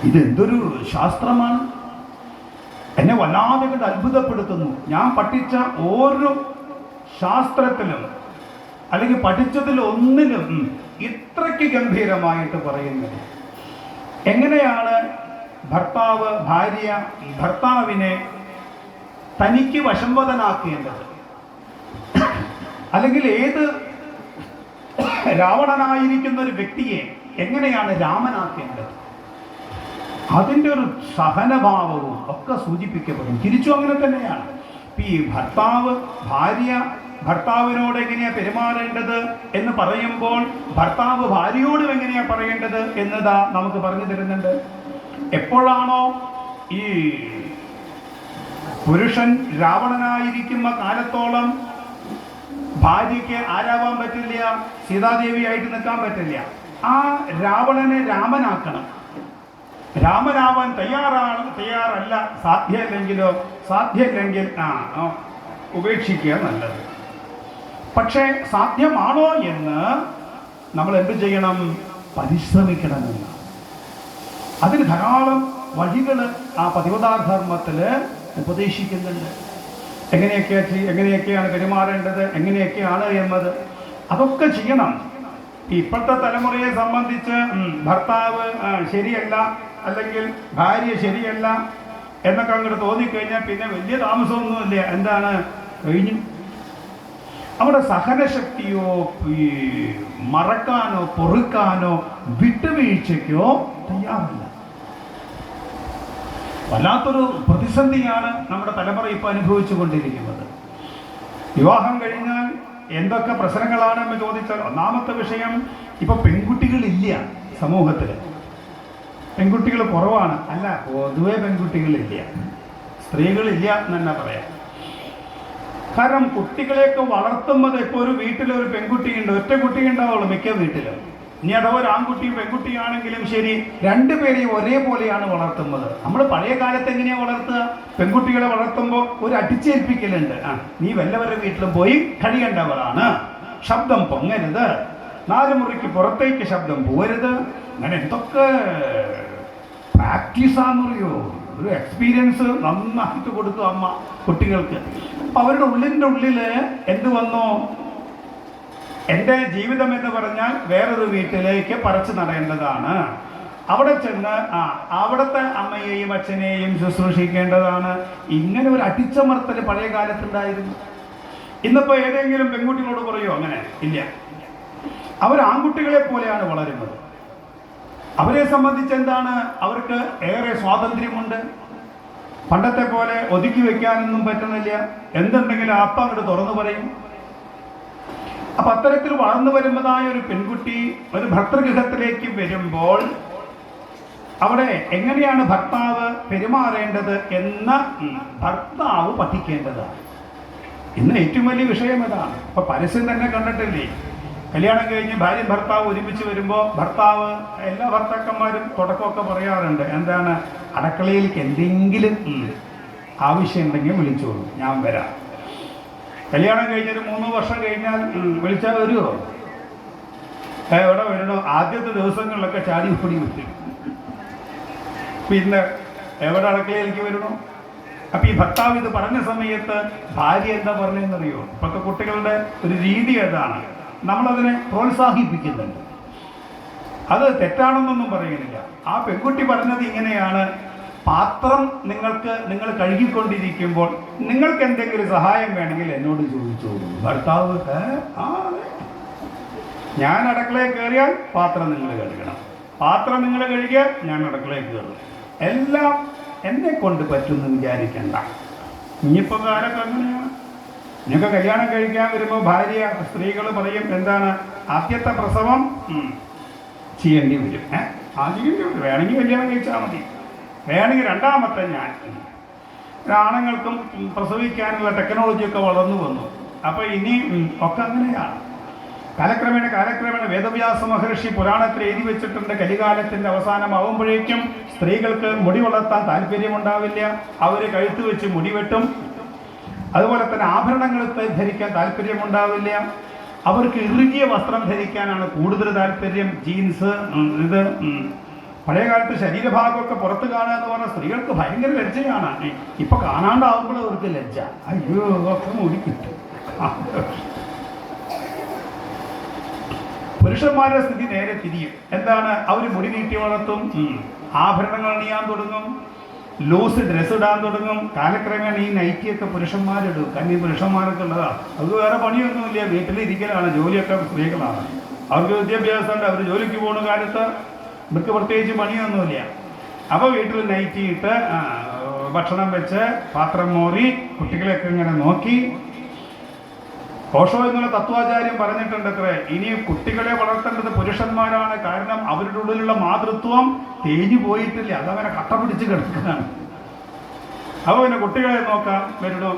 ഇതെന്തൊരു ശാസ്ത്രമാണ്, എന്നെ വല്ലാതെ കൊണ്ട് അത്ഭുതപ്പെടുത്തുന്നു. ഞാൻ പഠിച്ച ഓരോ ശാസ്ത്രത്തിലും അല്ലെങ്കിൽ പഠിച്ചതിലൊന്നിലും ഇത്രയ്ക്ക് ഗംഭീരമായിട്ട് പറയുന്നത്. എങ്ങനെയാണ് ഭർത്താവിനെ തനിക്ക് വശംവദനാക്കേണ്ടത്, അല്ലെങ്കിൽ ഏത് രാവണനായിരിക്കുന്ന ഒരു വ്യക്തിയെ എങ്ങനെയാണ് രാമനാക്കേണ്ടത്, അതിൻ്റെ ഒരു സഹനഭാവവും ഒക്കെ സൂചിപ്പിക്കപ്പെടും. തിരിച്ചു അങ്ങനെ തന്നെയാണ്. ഈ ഭർത്താവിനോട് എങ്ങനെയാ പെരുമാറേണ്ടത് എന്ന് പറയുമ്പോൾ ഭർത്താവ് ഭാര്യയോടും എങ്ങനെയാ പറയേണ്ടത് എന്നതാ നമുക്ക് പറഞ്ഞു തരുന്നുണ്ട്. എപ്പോഴാണോ ഈ പുരുഷൻ രാവണനായിരിക്കുന്ന കാലത്തോളം ഭാര്യയ്ക്ക് ആരാവാൻ പറ്റില്ല, സീതാദേവിയായിട്ട് നിൽക്കാൻ പറ്റില്ല. ആ രാവണനെ രാമനാക്കണം. രാമനാവാൻ തയ്യാറല്ല, സാധ്യമല്ലെങ്കിൽ ഉപേക്ഷിക്കുക നല്ലത്. പക്ഷേ സാധ്യമാണോ എന്ന് നമ്മൾ എന്ത് ചെയ്യണം? പരിശ്രമിക്കണമെന്ന്. അതിന് ധാരാളം വഴികൾ ആ പതിവ്രതാധർമ്മത്തിൽ ഉപദേശിക്കുന്നുണ്ട്. എങ്ങനെയൊക്കെയാണ് പെരുമാറേണ്ടത്, എങ്ങനെയൊക്കെയാണ് എന്നത്, അതൊക്കെ ചെയ്യണം. ഇപ്പോഴത്തെ തലമുറയെ സംബന്ധിച്ച് ഭർത്താവ് ശരിയല്ല അല്ലെങ്കിൽ ഭാര്യ ശരിയല്ല എന്നൊക്കെ അങ്ങോട്ട് തോന്നിക്കഴിഞ്ഞാൽ പിന്നെ വലിയ താമസമൊന്നുമില്ല. എന്താണ് കഴിഞ്ഞു? അവിടെ സഹനശക്തിയോ മറക്കാനോ പൊറുക്കാനോ വിട്ടുവീഴ്ചയ്ക്കോ തയ്യാറില്ല. വല്ലാത്തൊരു പ്രതിസന്ധിയാണ് നമ്മുടെ തലമുറ ഇപ്പോൾ അനുഭവിച്ചു കൊണ്ടിരിക്കുന്നത്. വിവാഹം കഴിഞ്ഞാൽ എന്തൊക്കെ പ്രശ്നങ്ങളാണെന്ന് ചോദിച്ചാൽ ഒന്നാമത്തെ വിഷയം, ഇപ്പൊ പെൺകുട്ടികളില്ല സമൂഹത്തിൽ. പെൺകുട്ടികൾ കുറവാണ്, അല്ല പൊതുവെ പെൺകുട്ടികളില്ല, സ്ത്രീകളില്ല എന്ന് തന്നെ പറയാം. കാരണം കുട്ടികളെയൊക്കെ വളർത്തുന്നത് ഇപ്പോൾ ഒരു വീട്ടിലൊരു പെൺകുട്ടിയുണ്ട്, ഒറ്റ കുട്ടി ഉണ്ടാവുള്ളൂ മിക്ക വീട്ടിലും. ഇനി അഥവാ ഒരു ആൺകുട്ടിയും പെൺകുട്ടിയാണെങ്കിലും ശരി, രണ്ടുപേരെയും ഒരേപോലെയാണ് വളർത്തുന്നത്. നമ്മൾ പഴയ കാലത്ത് എങ്ങനെയാണ് വളർത്തുക? പെൺകുട്ടികളെ വളർത്തുമ്പോൾ ഒരു അടിച്ചേൽപ്പിക്കലുണ്ട്. നീ വല്ലവരുടെ വീട്ടിലും പോയി കഴിയേണ്ടവരാണ്, ശബ്ദം പൊങ്ങരുത്, 4 മുറിക്ക് പുറത്തേക്ക് ശബ്ദം പോകരുത്. അങ്ങനെ എന്തൊക്കെ പ്രാക്ടീസാണെന്നറിയോ? ഒരു എക്സ്പീരിയൻസ് നന്നായിട്ട് കൊടുത്തു അമ്മ കുട്ടികൾക്ക്. അപ്പം അവരുടെ ഉള്ളിൽ എന്ത് വന്നു? എൻ്റെ ജീവിതം എന്ന് പറഞ്ഞാൽ വേറൊരു വീട്ടിലേക്ക് പറിച്ചു നടേണ്ടതാണ്, അവിടെ ചെന്ന് അവിടുത്തെ അമ്മയെയും അച്ഛനെയും ശുശ്രൂഷിക്കേണ്ടതാണ്. ഇങ്ങനെ ഒരു അടിച്ചമർത്തൽ പഴയ കാലത്തുണ്ടായിരുന്നു. ഇന്നിപ്പോൾ ഏതെങ്കിലും പെൺകുട്ടികളോട് പറയോ? അങ്ങനെ ഇല്ല. അവർ ആൺകുട്ടികളെ പോലെയാണ് വളരുന്നത്. അവരെ സംബന്ധിച്ച് എന്താണ്? അവർക്ക് ഏറെ സ്വാതന്ത്ര്യമുണ്ട്. പണ്ടത്തെ പോലെ ഒതുക്കി വെക്കാനൊന്നും പറ്റുന്നില്ല. എന്തുണ്ടെങ്കിലും അപ്പം അങ്ങോട്ട് തുറന്നു പറയും. അപ്പൊ അത്തരത്തിൽ വളർന്നു വരുന്നതായ ഒരു പെൺകുട്ടി ഒരു ഭർതൃഗൃഹത്തിലേക്ക് വരുമ്പോൾ അവിടെ എങ്ങനെയാണ് ഭർത്താവ് പെരുമാറേണ്ടത് എന്ന് ഭർത്താവ് പഠിക്കേണ്ടതാണ്. ഇന്ന് ഏറ്റവും വലിയ വിഷയം ഇതാണ്. ഇപ്പൊ പരസ്യം തന്നെ കണ്ടിട്ടില്ലേ? കല്യാണം കഴിഞ്ഞ് ഭാര്യയും ഭർത്താവ് ഒരുമിച്ച് വരുമ്പോൾ ഭർത്താവ്, എല്ലാ ഭർത്താക്കന്മാരും തുടക്കമൊക്കെ പറയാറുണ്ട്, എന്താണ്, അടുക്കളയിലേക്ക് എന്തെങ്കിലും ആവശ്യമുണ്ടെങ്കിൽ വിളിച്ചോളൂ, ഞാൻ വരാം. കല്യാണം കഴിഞ്ഞൊരു 3 വർഷം കഴിഞ്ഞാൽ വിളിച്ചാൽ വരുമോ? എവിടെ വരണോ? ആദ്യത്തെ ദിവസങ്ങളിലൊക്കെ ചാടി പൊടി വിട്ടു. പിന്നെ എവിടെ അടുക്കളയിലേക്ക് വരണോ? അപ്പൊ ഈ ഭർത്താവ് ഇത് പറഞ്ഞ സമയത്ത് ഭാര്യ എന്താ പറഞ്ഞതെന്നറിയോ? ഇപ്പോഴത്തെ കുട്ടികളുടെ ഒരു രീതി അതാണ്. നമ്മളതിനെ പ്രോത്സാഹിപ്പിക്കുന്നുണ്ട്. അത് തെറ്റാണെന്നൊന്നും പറയുന്നില്ല. ആ പെൺകുട്ടി പറഞ്ഞത് ഇങ്ങനെയാണ്, പാത്രം നിങ്ങൾ കഴുകിക്കൊണ്ടിരിക്കുമ്പോൾ നിങ്ങൾക്ക് എന്തെങ്കിലും സഹായം വേണമെങ്കിൽ എന്നോട് ചോദിച്ചോളൂ. ഭർത്താവ് ഞാൻ അടുക്കളയിൽ കയറിയാൽ പാത്രം നിങ്ങൾ കഴുകണം, പാത്രം നിങ്ങൾ കഴുകിയാൽ ഞാൻ അടുക്കളയിൽ കയറും, എല്ലാം എന്നെ കൊണ്ട് പറ്റുമെന്ന് വിചാരിക്കണ്ട. ഇനിയിപ്പോൾ കാലൊക്കെ അങ്ങനെയാണ്. നിങ്ങൾക്ക് കല്യാണം കഴിക്കാൻ വരുമ്പോൾ സ്ത്രീകൾ പറയും, എന്താണ്, ആദ്യത്തെ പ്രസവം ചെയ്യേണ്ടി വരും. വേണമെങ്കിൽ കല്യാണം കഴിച്ചാൽ മതി, വേണമെങ്കിൽ രണ്ടാമത്തെ ഞാൻ. ആണുങ്ങൾക്കും പ്രസവിക്കാനുള്ള ടെക്നോളജിയൊക്കെ വളർന്നു വന്നു. അപ്പോൾ ഇനി ഒക്കെ അങ്ങനെയാണ്. കാലക്രമേണ വേദവ്യാസ മഹർഷി പുരാണത്തിൽ എഴുതി വെച്ചിട്ടുണ്ട്, കലികാലത്തിന്റെ അവസാനമാവുമ്പോഴേക്കും സ്ത്രീകൾക്ക് മുടി വളർത്താൻ താല്പര്യമുണ്ടാവില്ല, അവർ കഴുത്ത് വെച്ച് മുടി വെട്ടും. അതുപോലെ തന്നെ ആഭരണങ്ങൾ ധരിക്കാൻ താല്പര്യമുണ്ടാവില്ല, അവർക്ക് ഇറുകിയ വസ്ത്രം ധരിക്കാനാണ് കൂടുതൽ താല്പര്യം. ജീൻസ്, ഇത് പഴയകാലത്ത് ശരീരഭാഗമൊക്കെ പുറത്ത് കാണുക എന്ന് പറഞ്ഞാൽ സ്ത്രീകൾക്ക് ഭയങ്കര ലജ്ജയാണ്. ഇപ്പൊ കാണാണ്ടാവുമ്പോൾ അവർക്ക് ലജ്ജ, അയ്യോ ഒക്കെ മുടി കിട്ടും. പുരുഷന്മാരുടെ സ്ഥിതി നേരെ തിരിയും. എന്താണ്? അവർ മുടി നീട്ടി വളർത്തും, ആഭരണങ്ങൾ അണിയാൻ തുടങ്ങും, ലൂസ് ഡ്രസ്സ് ഇടാൻ തുടങ്ങും. കാലക്രമേണ ഈ നൈറ്റിയൊക്കെ പുരുഷന്മാരിടും. കാരണം പുരുഷന്മാരൊക്കെ ഉള്ളതാ, അത് വേറെ പണിയൊന്നുമില്ല, വീട്ടിലിരിക്കലാണ്, ജോലിയൊക്കെ സ്ത്രീകളാണ്. അവർക്ക് വിദ്യാഭ്യാസമുണ്ട്, അവർ ജോലിക്ക് പോകുന്ന കാലത്ത് ഇവർക്ക് പ്രത്യേകിച്ച് പണിയൊന്നുമില്ല. അപ്പോൾ വീട്ടിൽ നൈറ്റി ഇട്ട് ഭക്ഷണം വെച്ച് പാത്രം മോറി കുട്ടികളെയൊക്കെ ഇങ്ങനെ നോക്കി. ഓഷോ എന്നുള്ള തത്വാചാര്യം പറഞ്ഞിട്ടുണ്ട് അത്രേ, ഇനി കുട്ടികളെ വളർത്തേണ്ടത് പുരുഷന്മാരാണ്. കാരണം അവരുടെ ഉള്ളിലുള്ള മാതൃത്വം തേഞ്ഞു പോയിട്ടില്ല, അതവനെ കട്ട പിടിച്ച് കിടക്കുകയാണ്. അപ്പോൾ പിന്നെ കുട്ടികളെ നോക്കാം വരണോ.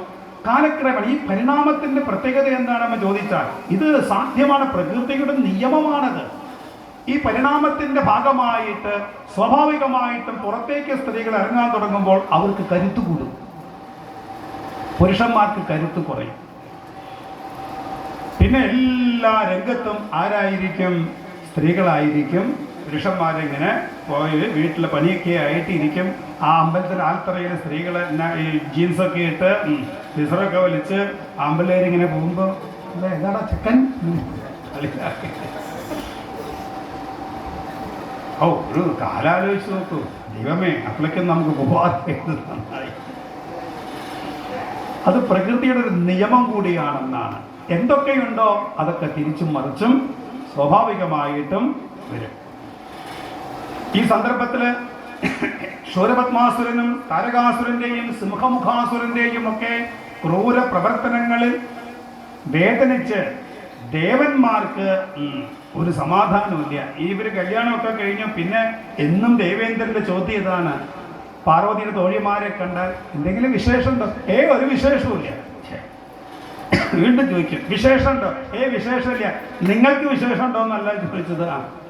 കാലക്രമേണ ഈ പരിണാമത്തിന്റെ പ്രത്യേകത എന്താണെന്ന് ചോദിച്ചാൽ, ഇത് സാധ്യമാണ്, പ്രകൃതിയുടെ നിയമമാണത്. ഈ പരിണാമത്തിന്റെ ഭാഗമായിട്ട് സ്വാഭാവികമായിട്ടും പുറത്തേക്ക് സ്ത്രീകൾ ഇറങ്ങാൻ തുടങ്ങുമ്പോൾ അവർക്ക് കരുത്ത് കൂടും, പുരുഷന്മാർക്ക് കരുത്ത് കുറയും. പിന്നെ എല്ലാ രംഗത്തും ആരായിരിക്കും? സ്ത്രീകളായിരിക്കും. പുരുഷന്മാരിങ്ങനെ പോയി വീട്ടിലെ പണിയൊക്കെ ആയിട്ട് ഇരിക്കും. ആ അമ്പലത്തിൽ ആൽത്തറയിൽ സ്ത്രീകൾ ഈ ജീൻസൊക്കെ ഇട്ട് സിസറൊക്കെ വലിച്ച് അമ്പലേരിങ്ങനെ പോകുമ്പോൾ ഏതാടാ ചെക്കൻ, ഓ ഒരു കാലാലോചിച്ച് നോക്കൂ, ദൈവമേ അപ്പോഴേക്കും നമുക്ക് പോകാതെ നന്നായി. അത് പ്രകൃതിയുടെ ഒരു നിയമം കൂടിയാണെന്നാണ്. എന്തൊക്കെയുണ്ടോ അതൊക്കെ തിരിച്ചും മറിച്ചും സ്വാഭാവികമായിട്ടും വരും. ഈ സന്ദർഭത്തിൽ ശൂരപത്മാസുരനും താരകാസുരന്റെയും സിംഹമുഖാസുരന്റെയും ഒക്കെ ക്രൂര പ്രവർത്തനങ്ങളിൽ വേദനിച്ച് ദേവന്മാർക്ക് ഒരു സമാധാനമില്ല. ഇവര് കല്യാണമൊക്കെ കഴിഞ്ഞു. പിന്നെ എന്നും ദേവേന്ദ്രന്റെ ചോദ്യം ഇതാണ്, പാർവതിയുടെ തോഴിമാരെ കണ്ടാൽ എന്തെങ്കിലും വിശേഷമുണ്ടോ? ഒരു വിശേഷവും ഇല്ല. വീണ്ടും ചോദിക്കും, വിശേഷമുണ്ടോ? വിശേഷമില്ല. നിങ്ങൾക്ക് വിശേഷമുണ്ടോ എന്നല്ല ചോദിച്ചത്,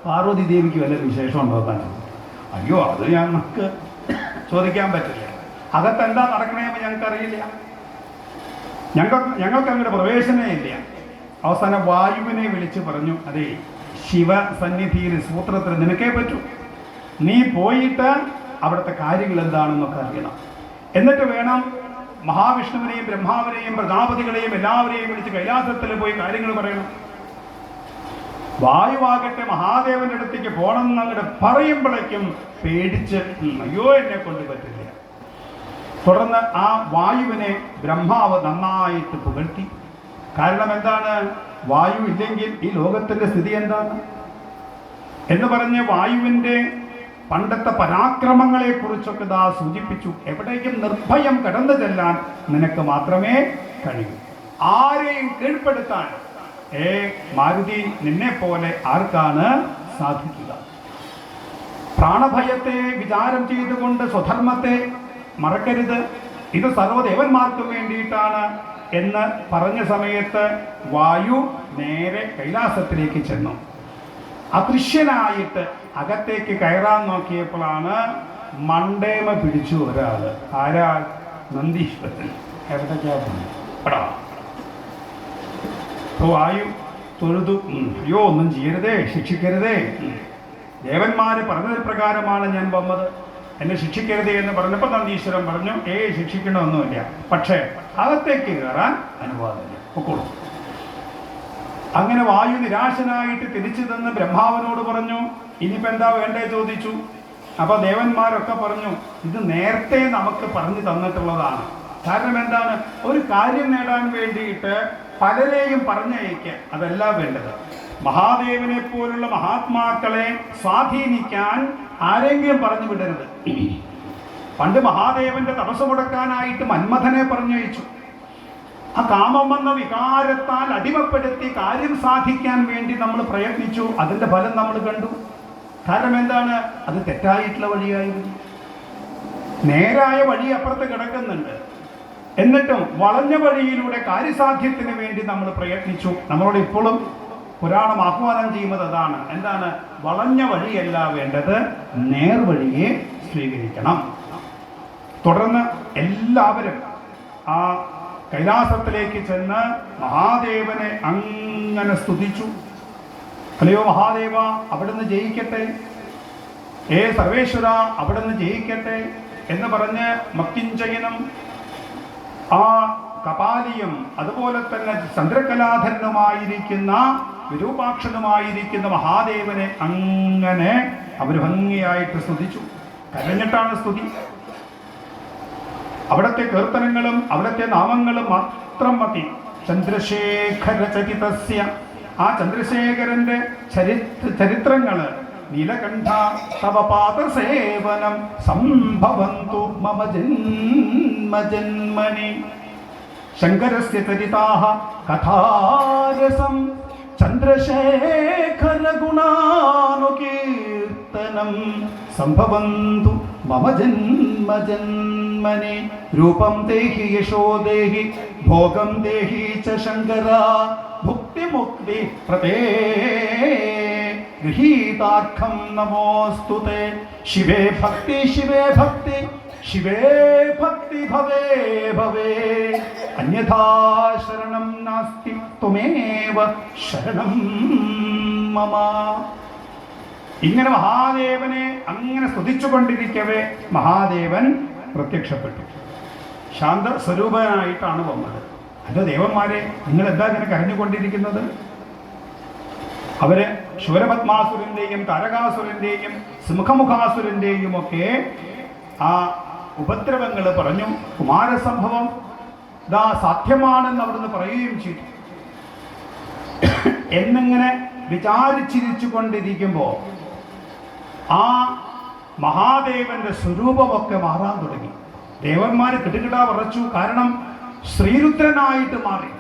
പാർവതി ദേവിക്ക് വല്ല വിശേഷമുണ്ടോ തന്നെ. അയ്യോ അത് ഞങ്ങൾക്ക് ചോദിക്കാൻ പറ്റില്ല, അകത്തെന്താ നടക്കണേന്ന് ഞങ്ങൾക്കറിയില്ല, ഞങ്ങൾക്ക് അങ്ങോട്ട് പ്രവേശനമേ ഇല്ല. അവസാനം വായുവിനെ വിളിച്ച് പറഞ്ഞു, അതെ ശിവസന്നിധിയിൽ സൂത്രത്തിൽ നിനക്കേ പറ്റൂ, നീ പോയിട്ട് അവിടുത്തെ കാര്യങ്ങൾ എന്താണെന്നൊക്കെ അറിയണം. എന്നിട്ട് വേണം മഹാവിഷ്ണുവിനെയും ബ്രഹ്മാവിനെയും പ്രജാപതികളെയും എല്ലാവരെയും വിളിച്ച് കൈലാസത്തിൽ പോയി കാര്യങ്ങൾ പറയണം. വായുവാകട്ടെ മഹാദേവന്റെ അടുത്തേക്ക് പോകണം എന്നങ്ങോട്ട് പറയുമ്പോഴേക്കും പേടിച്ച് അയ്യോ എന്നെ കൊണ്ട് പറ്റില്ല. തുടർന്ന് ആ വായുവിനെ ബ്രഹ്മാവ് നന്നായിട്ട് പുകഴ്ത്തി. കാരണം എന്താണ്? വായു ഇല്ലെങ്കിൽ ഈ ലോകത്തിന്റെ സ്ഥിതി എന്താണ് എന്ന് പറഞ്ഞ് വായുവിന്റെ പണ്ടത്തെ പരാക്രമങ്ങളെ കുറിച്ചൊക്കെ ദാ സൂചിപ്പിച്ചു. എവിടേക്കും നിർഭയം കടന്നു ചെല്ലാൻ നിനക്ക് മാത്രമേ കഴിയൂ, ആരെയും കീഴ്പ്പെടുത്താൻ മാരുതി നിന്നെ പോലെ ആർക്കാണ് സാധിക്കുക? പ്രാണഭയത്തെ വിചാരം ചെയ്തുകൊണ്ട് സ്വധർമ്മത്തെ മറക്കരുത്, ഇത് സർവ്വദേവന്മാർക്കും വേണ്ടിയിട്ടാണ് എന്ന് പറഞ്ഞ സമയത്ത് വായു നേരെ കൈലാസത്തിലേക്ക് ചെന്നു. അദൃശ്യനായിട്ട് അകത്തേക്ക് കയറാൻ നോക്കിയപ്പോഴാണ് മണ്ടേമ പിടിച്ചു ഒരാള്. ആരാ? നന്ദീശ്വരൻ. എവിടേക്കാ? വായു തൊഴുതു. അയ്യോ ഒന്നും ചെയ്യരുതേ, ശിക്ഷിക്കരുതേ, ദേവന്മാര് പറഞ്ഞത് പ്രകാരമാണ് ഞാൻ വന്നത്, എന്നെ ശിക്ഷിക്കരുതേ എന്ന് പറഞ്ഞപ്പോൾ നന്ദീശ്വരൻ പറഞ്ഞു, ശിക്ഷിക്കണമൊന്നുമില്ല, പക്ഷേ അകത്തേക്ക് കയറാൻ അനുവാദമില്ല, പൊക്കോളൂ. അങ്ങനെ വായു നിരാശനായിട്ട് തിരിച്ചു തന്ന് ബ്രഹ്മാവിനോട് പറഞ്ഞു, ഇനിയിപ്പോൾ എന്താ വേണ്ടേ ചോദിച്ചു. അപ്പൊ ദേവന്മാരൊക്കെ പറഞ്ഞു, ഇത് നേരത്തെ നമുക്ക് പറഞ്ഞു തന്നിട്ടുള്ളതാണ്. കാരണം എന്താണ്? ഒരു കാര്യം നേടാൻ വേണ്ടിയിട്ട് പലരെയും പറഞ്ഞയക്കുക, അതല്ല വേണ്ടത്. മഹാദേവനെ പോലുള്ള മഹാത്മാക്കളെ സ്വാധീനിക്കാൻ ആരെങ്കിലും പറഞ്ഞു വിടരുത്. പണ്ട് മഹാദേവന്റെ തപസ് മുടക്കാനായിട്ട് മന്മഥനെ പറഞ്ഞയച്ചു. ആ കാമം എന്ന വികാരത്താൽ അടിമപ്പെടുത്തി കാര്യം സാധിക്കാൻ വേണ്ടി നമ്മൾ പ്രയത്നിച്ചു. അതിന്റെ ഫലം നമ്മൾ കണ്ടു. കാരണം എന്താണ്? അത് തെറ്റായിട്ടുള്ള വഴിയായിരുന്നു. നേരായ വഴി അപ്പുറത്ത് കിടക്കുന്നുണ്ട്. എന്നിട്ടും വളഞ്ഞ വഴിയിലൂടെ കാര്യസാധ്യത്തിന് വേണ്ടി നമ്മൾ പ്രയത്നിച്ചു. നമ്മളോട് ഇപ്പോഴും പുരാണം ആഹ്വാനം ചെയ്യുന്നത് അതാണ്. എന്താണ്? വളഞ്ഞ വഴിയല്ല വേണ്ടത്, നേർവഴിയെ സ്വീകരിക്കണം. തുടർന്ന് എല്ലാവരും ആ കൈലാസത്തിലേക്ക് ചെന്ന് മഹാദേവനെ അങ്ങനെ സ്തുതിച്ചു. അല്ലയോ മഹാദേവ, അവിടുന്ന് ജയിക്കട്ടെ, സർവേശ്വര അവിടുന്ന് ജയിക്കട്ടെ എന്ന് പറഞ്ഞ് മക്കിഞ്ചയനും ആ കപാലിയും അതുപോലെ തന്നെ ചന്ദ്രകലാധരനുമായിരിക്കുന്ന വിരൂപാക്ഷനുമായിരിക്കുന്ന മഹാദേവനെ അങ്ങനെ അവർ ഭംഗിയായിട്ട് സ്തുതിച്ചു. കരഞ്ഞിട്ടാണ് സ്തുതി. അവിടുത്തെ കീർത്തനങ്ങളും അവിടുത്തെ നാമങ്ങളും മാത്രം മതി. ചന്ദ്രശേഖര ചരിതസ്യ, ആ ചന്ദ്രശേഖരന്റെ ചരിത്രങ്ങള്, നീലകണ്ഠ തവ പാദസേവനം സംഭവന്തു മമ ജന്മജന്മനി, ശങ്കരസ്യ ചരിതാഃ കഥാരസം ചന്ദ്രശേഖര ഗുണാനുകീർത്തനം സംഭവന്തു മമ ജന്മജന്മനി, രൂപം ദേഹി യശോ ദേഹി ഭോഗം ദേഹി ച ശങ്കര, ഭുക്തിമുക്തി പ്രദേ ഗൃഹീതാർഘം നമോസ്തുതേ, ശിവേ ഭക്തി ശിവേ ഭക്തി ശിവേ ഭക്തി ഭവേ ഭവേ, അന്യഥാ ശരണം നാസ്തി ത്വമേവ ശരണം മമ. ഇങ്ങനെ മഹാദേവനെ അങ്ങനെ സ്തുതിച്ചുകൊണ്ടിരിക്കവേ മഹാദേവൻ പ്രത്യക്ഷപ്പെട്ടു. ശാന്ത സ്വരൂപനായിട്ടാണ് വന്നത്. അല്ല ദേവന്മാരെ, നിങ്ങൾ എന്താ ഇങ്ങനെ കരഞ്ഞുകൊണ്ടിരിക്കുന്നത്? അവര് ശൂരപത്മാസുരന്റെയും താരകാസുരന്റെയും സിംഹമുഖാസുരന്റെയും ഒക്കെ ആ ഉപദ്രവങ്ങൾ പറഞ്ഞു. കുമാരസംഭവം ഇതാ സാധ്യമാണെന്ന് അവിടുന്ന് പറയുകയും ചെയ്തു. എന്നിങ്ങനെ വിചാരിച്ചിരിച്ചു കൊണ്ടിരിക്കുമ്പോൾ ആ മഹാദേവന്റെ സ്വരൂപമൊക്കെ മാറാൻ തുടങ്ങി. ദേവന്മാര് കിടുകിടാ വിറച്ചു. കാരണം ശ്രീരുദ്രനായിട്ട് മാറി.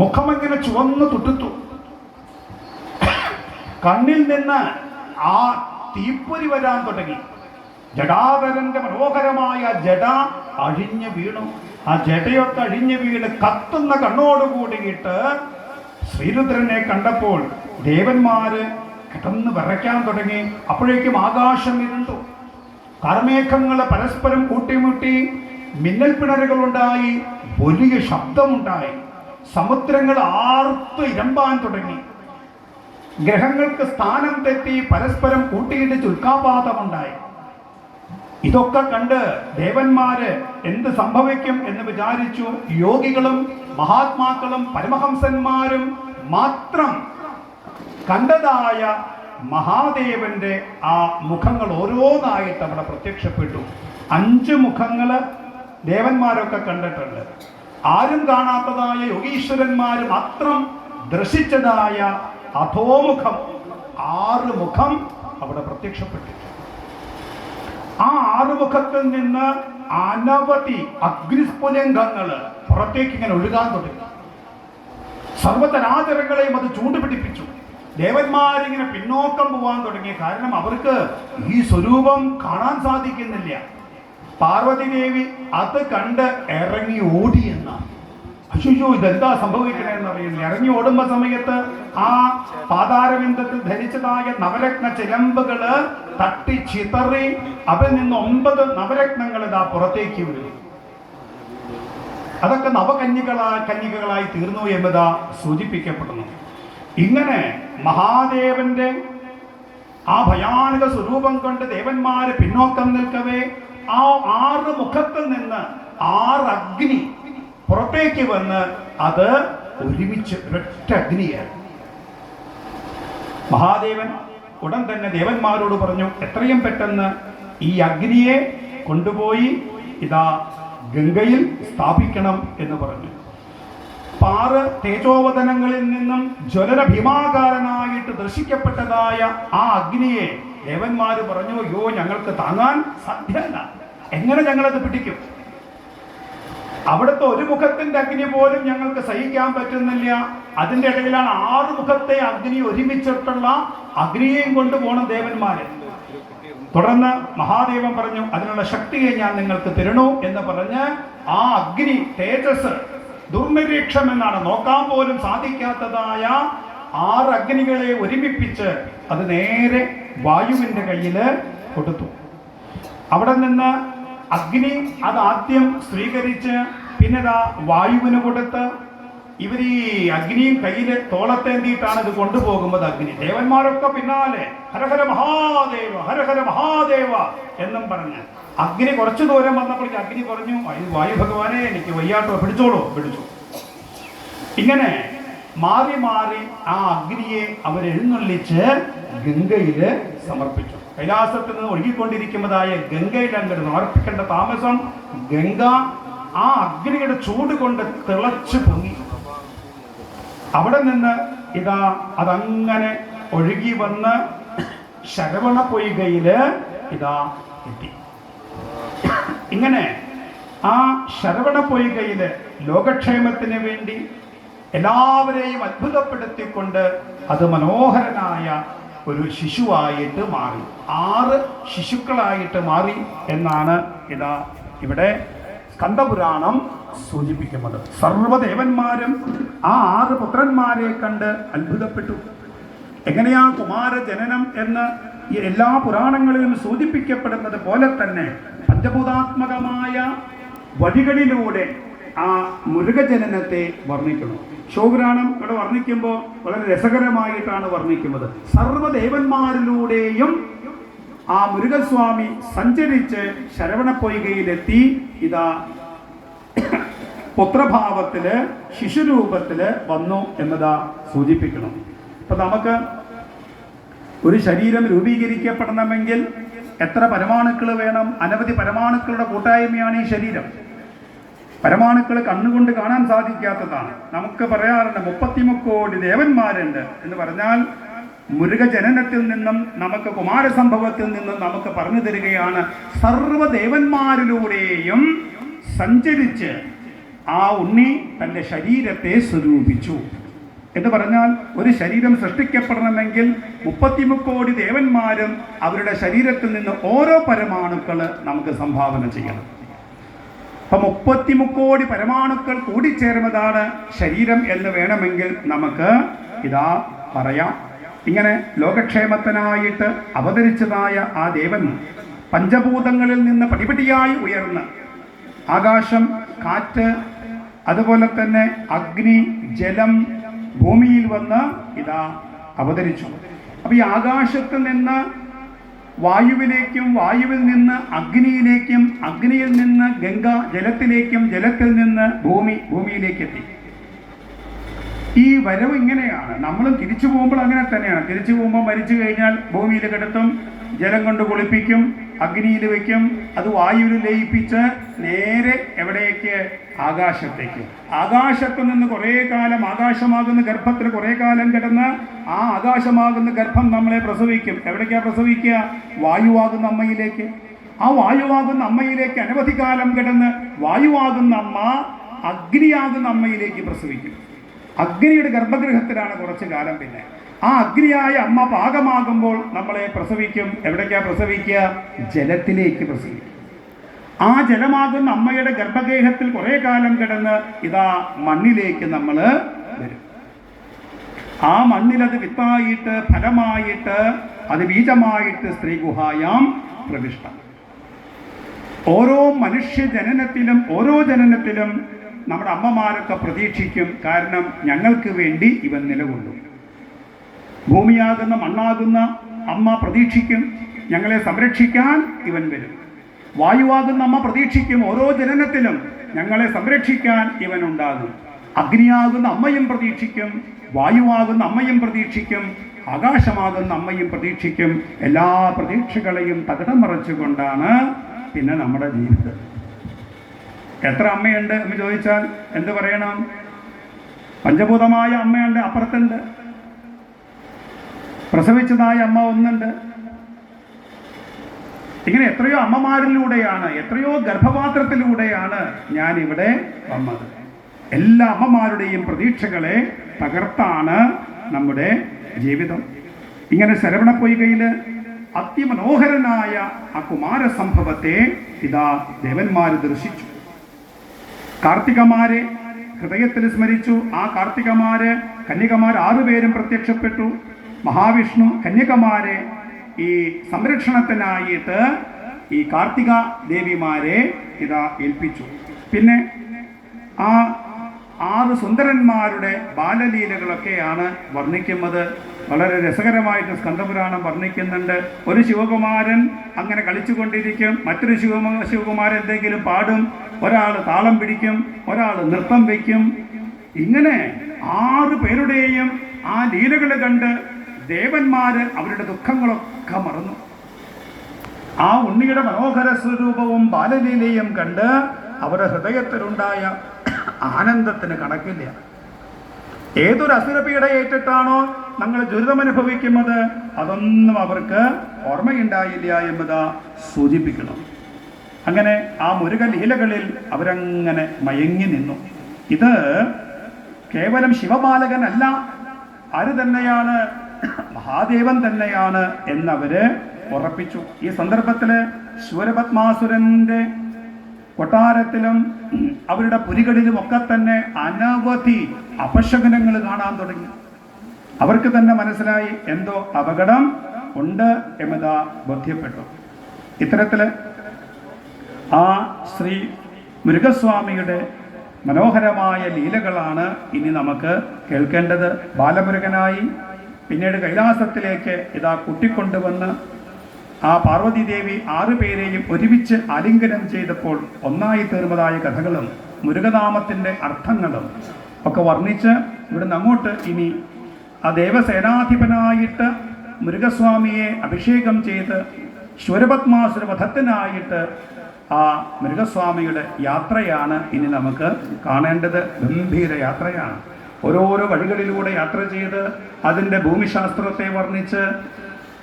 മുഖമെങ്ങനെ ചുവന്നു തുട്ടുത്തു. കണ്ണിൽ നിന്ന് ആ തീപ്പൊരി വരാൻ തുടങ്ങി. ജടാധരന്റെ മനോഹരമായ ജട അഴിഞ്ഞു വീണു. ആ ജടയൊക്കെ അഴിഞ്ഞു വീണ് കത്തുന്ന കണ്ണോടുകൂടിയിട്ട് ശ്രീരുദ്രനെ കണ്ടപ്പോൾ ദേവന്മാര് കിടന്ന് വിറയ്ക്കാൻ തുടങ്ങി. അപ്പോഴേക്കും ആകാശം ഇരുണ്ടു. കാർമേഘങ്ങൾ പരസ്പരം കൂട്ടിമുട്ടി മിന്നൽ പിണറുകളുണ്ടായി. വലിയ ശബ്ദമുണ്ടായി. സമുദ്രങ്ങൾ ആർത്തു ഇരമ്പാൻ തുടങ്ങി. ഗ്രഹങ്ങൾക്ക് സ്ഥാനം തെറ്റി പരസ്പരം കൂട്ടിയിടിച്ച് ഉൽക്കാപാതമുണ്ടായി. ഇതൊക്കെ കണ്ട് ദേവന്മാര് എന്ത് സംഭവിക്കും എന്ന് വിചാരിച്ചു. യോഗികളും മഹാത്മാക്കളും പരമഹംസന്മാരും മാത്രം കണ്ടതായ മഹാദേവന്റെ ആ മുഖങ്ങൾ ഓരോന്നായിട്ട് അവിടെ പ്രത്യക്ഷപ്പെട്ടു. 5 മുഖങ്ങള് ദേവന്മാരൊക്കെ കണ്ടിട്ടുണ്ട്. ആരും കാണാത്തതായ യോഗീശ്വരന്മാർ മാത്രം ദർശിച്ചതായ അധോമുഖം 6 മുഖം അവിടെ പ്രത്യക്ഷപ്പെട്ടു. ആ 6 മുഖത്തിൽ നിന്ന് അനവധി അഗ്നിസ്ഫുലിംഗങ്ങൾ പുറത്തേക്ക് ഇങ്ങനെ ഒഴുകാൻ തുടങ്ങി. സർവ്വതരാചരങ്ങളെയും അത് ചൂണ്ടുപിടിപ്പിച്ചു. ദേവന്മാരിങ്ങനെ പിന്നോക്കം പോവാൻ തുടങ്ങി. കാരണം അവർക്ക് ഈ സ്വരൂപം കാണാൻ സാധിക്കുന്നില്ല. പാർവതി ദേവി അത് കണ്ട് ഇറങ്ങി ഓടിയെന്നാണ്. അയ്യോ, ഇതെന്താ സംഭവിക്കണമെന്ന് അറിയില്ല. ഇറങ്ങി ഓടുമ്പോ സമയത്ത് ആ പാതാരവിന്ദത്തിൽ ധരിച്ചതായ നവരത്ന ചിലമ്പുകള് തട്ടി ചിതറി അതിൽ നിന്ന് 9 നവരത്നങ്ങൾ ഇതാ പുറത്തേക്ക് വരും. അതൊക്കെ കന്യകകളായി തീർന്നു എന്നതാ സൂചിപ്പിക്കപ്പെടുന്നു. ഇങ്ങനെ മഹാദേവന്റെ ആ ഭയാനക സ്വരൂപം കൊണ്ട് ദേവന്മാര് പിന്നോക്കം നിൽക്കവേ ആ 6 മുഖത്തിൽ നിന്ന് 6 അഗ്നി പുറത്തേക്ക് വന്ന് അത് ഒരുമിച്ച് ഒരൊറ്റ അഗ്നിയാണ്. മഹാദേവൻ ഉടൻ തന്നെ ദേവന്മാരോട് പറഞ്ഞു, എത്രയും പെട്ടെന്ന് ഈ അഗ്നിയെ കൊണ്ടുപോയി ഇതാ ഗംഗയിൽ സ്ഥാപിക്കണം എന്ന് പറഞ്ഞു. 6 തേജോവദനങ്ങളിൽ നിന്നും ജ്വലന ഭീമാകാരനായിട്ട് ദർശിക്കപ്പെട്ടതായ ആ അഗ്നിയെ ദേവന്മാര് പറഞ്ഞു, അയ്യോ ഞങ്ങൾക്ക് താങ്ങാൻ സാധ്യമല്ല, എങ്ങനെ ഞങ്ങളത് പിടിക്കും? അവിടുത്തെ ഒരു മുഖത്തിന്റെ അഗ്നി പോലും ഞങ്ങൾക്ക് സഹിക്കാൻ പറ്റുന്നില്ല. അതിന്റെ ഇടയിലാണ് 6 മുഖത്തെ അഗ്നി ഒരുമിച്ചിട്ടുള്ള അഗ്നിയെയും കൊണ്ടുപോകണം ദേവന്മാര്. തുടർന്ന് മഹാദേവൻ പറഞ്ഞു, അതിനുള്ള ശക്തിയെ ഞാൻ നിങ്ങൾക്ക് തരണു എന്ന് പറഞ്ഞ് ആ അഗ്നി തേജസ് ദുർനിരീക്ഷം എന്നാണ്, നോക്കാൻ പോലും സാധിക്കാത്തതായ 6 അഗ്നികളെ ഒരുമിപ്പിച്ച് അത് നേരെ വായുവിൻ്റെ കയ്യിൽ കൊടുത്തു. അവിടെ നിന്ന് അഗ്നി അത് ആദ്യം സ്വീകരിച്ച് പിന്നെ വായുവിന് കൊടുത്ത് ഇവർ ഈ അഗ്നിയും കയ്യിൽ തോളത്തേന്തിയിട്ടാണ് ഇത് കൊണ്ടുപോകുന്നത്. അഗ്നി ദേവന്മാരൊക്കെ പിന്നാലെ ഹരഹര മഹാദേവ ഹരഹര മഹാദേവ എന്നും പറഞ്ഞ് അഗ്നി കുറച്ചു ദൂരം വന്നപ്പോഴേക്ക് അഗ്നി പറഞ്ഞു, വായു ഭഗവാനെ എനിക്ക് വയ്യാട്ടോ, പിടിച്ചോളൂ. പിടിച്ചു. ഇങ്ങനെ മാറി മാറി ആ അഗ്നിയെ അവരെഴുന്നള്ളിച്ച് ഗംഗയിൽ സമർപ്പിച്ചു. കൈലാസത്തിൽ നിന്ന് ഒഴുകിക്കൊണ്ടിരിക്കുന്നതായ ഗംഗയിൽ അങ്ങോട്ട് സമർപ്പിക്കേണ്ട താമസം ഗംഗ ആ അഗ്നിയുടെ ചൂട് കൊണ്ട് തിളച്ചു പൊങ്ങി. അവിടെ നിന്ന് അതങ്ങനെ ഒഴുകി വന്ന് ശരവണ പൊയ്കയില് എത്തി. ഇങ്ങനെ ആ ശരവണ പൊയ്കയില് ലോകക്ഷേമത്തിന് വേണ്ടി എല്ലാവരെയും അത്ഭുതപ്പെടുത്തിക്കൊണ്ട് അത് മനോഹരനായ ഒരു ശിശുവായിട്ട് മാറി. 6 ശിശുക്കളായിട്ട് മാറി എന്നാണ് ഇവിടെ സ്കന്ദപുരാണം സൂചിപ്പിക്കുന്നത്. സർവ്വദേവന്മാരും ആ 6 പുത്രന്മാരെ കണ്ട് അത്ഭുതപ്പെട്ടു. എങ്ങനെയാ കുമാരജനനം എന്ന് എല്ലാ പുരാണങ്ങളിലും സൂചിപ്പിക്കപ്പെടുന്നത് പോലെ തന്നെ പഞ്ചഭൂതാത്മകമായ വഴികളിലൂടെ ആ മുരുകജനനത്തെ വർണ്ണിക്കുന്നു. ശിവപുരാണം ഇവിടെ വർണ്ണിക്കുമ്പോൾ വളരെ രസകരമായിട്ടാണ് വർണ്ണിക്കുന്നത്. സർവ്വദേവന്മാരിലൂടെയും ആ മുരുകസ്വാമി സഞ്ചരിച്ച് ശരവണപ്പൊയ്കയിലെത്തി പുത്രഭാവത്തില് ശിശുരൂപത്തില് വന്നു എന്നതാ സൂചിപ്പിക്കണം. ഇപ്പൊ നമുക്ക് ഒരു ശരീരം രൂപീകരിക്കപ്പെടണമെങ്കിൽ എത്ര പരമാണുക്കൾ വേണം? അനവധി പരമാണുക്കളുടെ കൂട്ടായ്മയാണ് ഈ ശരീരം. പരമാണുക്കൾ കണ്ണുകൊണ്ട് കാണാൻ സാധിക്കാത്തതാണ്. നമുക്ക് പറയാറുണ്ട് 33 കോടി ദേവന്മാരുണ്ട് എന്ന് പറഞ്ഞാൽ മുരുകജനനത്തിൽ നിന്നും നമുക്ക് കുമാരസംഭവത്തിൽ നിന്നും നമുക്ക് പറഞ്ഞു തരികയാണ്, സർവ്വദേവന്മാരിലൂടെയും സഞ്ചരിച്ച് ആ ഉണ്ണി തൻ്റെ ശരീരത്തെ സ്വരൂപിച്ചു എന്ന് പറഞ്ഞാൽ ഒരു ശരീരം സൃഷ്ടിക്കപ്പെടണമെങ്കിൽ 33 കോടി ദേവന്മാരും അവരുടെ ശരീരത്തിൽ നിന്ന് ഓരോ പരമാണുക്കൾ നമുക്ക് സംഭാവന ചെയ്യണം. അപ്പം 33 കോടി പരമാണുക്കൾ കൂടിച്ചേർന്നതാണ് ശരീരം എന്ന് വേണമെങ്കിൽ നമുക്ക് പറയാം. ഇങ്ങനെ ലോകക്ഷേമത്തിനായിട്ട് അവതരിച്ചതായ ആ ദേവൻ പഞ്ചഭൂതങ്ങളിൽ നിന്ന് പടിപടിയായി ഉയർന്ന് ആകാശം, കാറ്റ്, അതുപോലെ തന്നെ അഗ്നി, ജലം, ഭൂമിയിൽ വന്ന് അവതരിച്ചു. അപ്പൊ ഈ ആകാശത്തിൽ നിന്ന് വായുവിലേക്കും, വായുവിൽ നിന്ന് അഗ്നിയിലേക്കും, അഗ്നിയിൽ നിന്ന് ഗംഗ, ജലത്തിലേക്കും, ജലത്തിൽ നിന്ന് ഭൂമിയിലേക്ക് എത്തി. ഈ വരവ് ഇങ്ങനെയാണ്. നമ്മളും തിരിച്ചു പോകുമ്പോൾ അങ്ങനെ തന്നെയാണ്. തിരിച്ചു പോകുമ്പോൾ മരിച്ചു കഴിഞ്ഞാൽ ഭൂമിയിൽ കിടത്തും, ജലം കൊണ്ട് കുളിപ്പിക്കും, അഗ്നിയിൽ വയ്ക്കും, അത് വായുവിൽ ലയിപ്പിച്ച് നേരെ എവിടേക്ക്? ആകാശത്തേക്ക്. ആകാശത്ത് നിന്ന് കുറേ കാലം ആകാശമാകുന്ന ഗർഭത്തിൽ കുറേ കാലം കിടന്ന് ആ ആകാശമാകുന്ന ഗർഭം നമ്മളെ പ്രസവിക്കും. എവിടേക്കാ പ്രസവിക്കുക? വായുവാകുന്ന അമ്മയിലേക്ക്. ആ വായുവാകുന്ന അമ്മയിലേക്ക് അനവധി കാലം കിടന്ന് വായുവാകുന്ന അമ്മ അഗ്നിയാകുന്ന അമ്മയിലേക്ക് പ്രസവിക്കും. അഗ്നിയുടെ ഗർഭഗൃഹത്തിലാണ് കുറച്ചു കാലം. പിന്നെ ആ അഗ്നിയായ അമ്മ പാകമാകുമ്പോൾ നമ്മളെ പ്രസവിക്കും. എവിടേക്കാ പ്രസവിക്കുക? ജലത്തിലേക്ക് പ്രസവിക്കും. ആ ജലമാകുന്ന അമ്മയുടെ ഗർഭഗേഹത്തിൽ കുറേ കാലം കിടന്ന് മണ്ണിലേക്ക് നമ്മൾ വരും. ആ മണ്ണിലത് വിത്തായിട്ട്, ഫലമായിട്ട്, അത് ബീജമായിട്ട് സ്ത്രീ ഗുഹായാം പ്രവിഷ്ടം. ഓരോ മനുഷ്യ ജനനത്തിലും, ഓരോ ജനനത്തിലും നമ്മുടെ അമ്മമാരൊക്കെ പ്രതീക്ഷിക്കും. കാരണം ഞങ്ങൾക്ക് വേണ്ടി ഇവൻ നിലകൊള്ളും. ഭൂമിയാകുന്ന, മണ്ണാകുന്ന അമ്മ പ്രതീക്ഷിക്കും, ഞങ്ങളെ സംരക്ഷിക്കാൻ ഇവൻ വരും. വായുവാകുന്ന അമ്മ പ്രതീക്ഷിക്കും, ഓരോ ജനനത്തിലും ഞങ്ങളെ സംരക്ഷിക്കാൻ ഇവൻ ഉണ്ടാകും. അഗ്നിയാകുന്ന അമ്മയും പ്രതീക്ഷിക്കും, വായുവാകുന്ന അമ്മയും പ്രതീക്ഷിക്കും, ആകാശമാകുന്ന അമ്മയും പ്രതീക്ഷിക്കും. എല്ലാ പ്രതീക്ഷകളെയും തകിടം മറിച്ചുകൊണ്ടാണ് പിന്നെ നമ്മുടെ ജീവിതം. എത്ര അമ്മയുണ്ട് എന്ന് ചോദിച്ചാൽ എന്ത് പറയണം? പഞ്ചഭൂതമായ അമ്മയുണ്ട്, അപ്പുറത്തുണ്ട്. പ്രസവിച്ചതായ അമ്മ ഒന്നുണ്ട്. ഇങ്ങനെ എത്രയോ അമ്മമാരിലൂടെയാണ്, എത്രയോ ഗർഭപാത്രത്തിലൂടെയാണ് ഞാൻ ഇവിടെ വന്നത്. എല്ലാ അമ്മമാരുടെയും പ്രതീക്ഷകളെ തകർത്താണ് നമ്മുടെ ജീവിതം. ഇങ്ങനെ ശരവണപ്പൊയ്കയിൽ അതിമനോഹരനായ ആ കുമാരസംഭവത്തെ ദേവന്മാർ ദർശിച്ചു. കാർത്തികമാരെ ഹൃദയത്തിൽ സ്മരിച്ചു. ആ കാർത്തികമാര് കന്യകമാർ 6 പേരും പ്രത്യക്ഷപ്പെട്ടു. മഹാവിഷ്ണു കന്യകമാരെ ഈ സംരക്ഷണത്തിനായിട്ട് ഈ കാർത്തിക ദേവിമാരെ ഇതാ ഏൽപ്പിച്ചു. പിന്നെ ആ 6 സുന്ദരന്മാരുടെ ബാലലീലകളൊക്കെയാണ് വർണ്ണിക്കുന്നത്. വളരെ രസകരമായിട്ട് സ്കന്ദപുരാണം വർണ്ണിക്കുന്നുണ്ട്. ഒരു ശിവകുമാരൻ അങ്ങനെ കളിച്ചുകൊണ്ടിരിക്കും, മറ്റൊരു ശിവകുമാരൻ എന്തെങ്കിലും പാടും, ഒരാൾ താളം പിടിക്കും, ഒരാൾ നൃത്തം വയ്ക്കും. ഇങ്ങനെ 6 പേരുടെയും ആ ലീലകൾ കണ്ട് ദേവന്മാര് അവരുടെ ദുഃഖങ്ങളൊക്കെ മറന്നു. ആ ഉണ്ണിയുടെ മനോഹര സ്വരൂപവും ബാലലീലയും കണ്ട് അവരുടെ ഹൃദയത്തിലുണ്ടായ ആനന്ദത്തിന് കണക്കില്ല. ഏതൊരു അസുരപീഡ ഏറ്റിട്ടാണോ ഞങ്ങൾ ദുരിതമനുഭവിക്കുന്നത്, അതൊന്നും അവർക്ക് ഓർമ്മയുണ്ടായില്ല എന്നതാ സൂചിപ്പിക്കണം. അങ്ങനെ ആ മുരുക ലീലകളിൽ അവരങ്ങനെ മയങ്ങി നിന്നു. ഇത് കേവലം ശിവബാലകനല്ല, ആര് തന്നെയാണ്, മഹാദേവൻ തന്നെയാണ് എന്നവര് ഉറപ്പിച്ചു. ഈ സന്ദർഭത്തിൽ ശൂരപത്മാസുരന്റെ കൊട്ടാരത്തിലും അവരുടെ പുരികളിലുമൊക്കെ തന്നെ അനവധി അപശകുനങ്ങൾ കാണാൻ തുടങ്ങി. അവർക്ക് തന്നെ മനസ്സിലായി എന്തോ അപകടം ഉണ്ട് എന്നതാ ബോധ്യപ്പെട്ടു. ഇത്തരത്തിൽ ആ ശ്രീ മുരുകസ്വാമിയുടെ മനോഹരമായ ലീലകളാണ് ഇനി നമുക്ക് കേൾക്കേണ്ടത്. ബാലമുരുകനായി പിന്നീട് കൈലാസത്തിലേക്ക് ഇതാ കൂട്ടിക്കൊണ്ടുവന്ന് ആ പാർവതീദേവി 6 പേരെയും ഒരുമിച്ച് ആലിംഗനം ചെയ്തപ്പോൾ ഒന്നായി തീർന്നതായ കഥകളും മുരുകനാമത്തിൻ്റെ അർത്ഥങ്ങളും ഒക്കെ വർണ്ണിച്ച് ഇവിടുന്ന് അങ്ങോട്ട് ഇനി ആ ദേവസേനാധിപനായിട്ട് മുരുകസ്വാമിയെ അഭിഷേകം ചെയ്ത് ശൂരപത്മാസുര വധത്തിനായിട്ട് ആ മുരുകസ്വാമിയുടെ യാത്രയാണ് ഇനി നമുക്ക് കാണേണ്ടത്. ഗംഭീര യാത്രയാണ്. ഓരോരോ വഴികളിലൂടെ യാത്ര ചെയ്ത് അതിൻ്റെ ഭൂമിശാസ്ത്രത്തെ വർണ്ണിച്ച്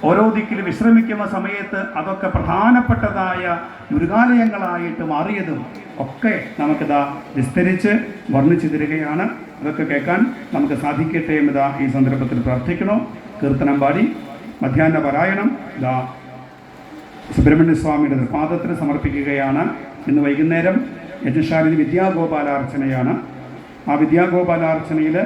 ഓരോ ദിക്കിൽ വിശ്രമിക്കുന്ന സമയത്ത് അതൊക്കെ പ്രധാനപ്പെട്ടതായ മുരുകാലയങ്ങളായിട്ട് മാറിയതും ഒക്കെ നമുക്കിതാ വിസ്തരിച്ച് വർണ്ണിച്ചു തരികയാണ്. അതൊക്കെ കേൾക്കാൻ നമുക്ക് സാധിക്കട്ടെ എന്നതാ ഈ സന്ദർഭത്തിൽ പ്രാർത്ഥിക്കണോ. കീർത്തനം പാടി മധ്യാഹ്ന പാരായണം ഇതാ സുബ്രഹ്മണ്യസ്വാമിയുടെ തൃപാദത്തിന് സമർപ്പിക്കുകയാണ്. ഇന്ന് വൈകുന്നേരം യജ്ഞശാലയിൽ വിദ്യാഗോപാലാർച്ചനയാണ്. ആ വിദ്യാഗോപാലാർച്ചനയിൽ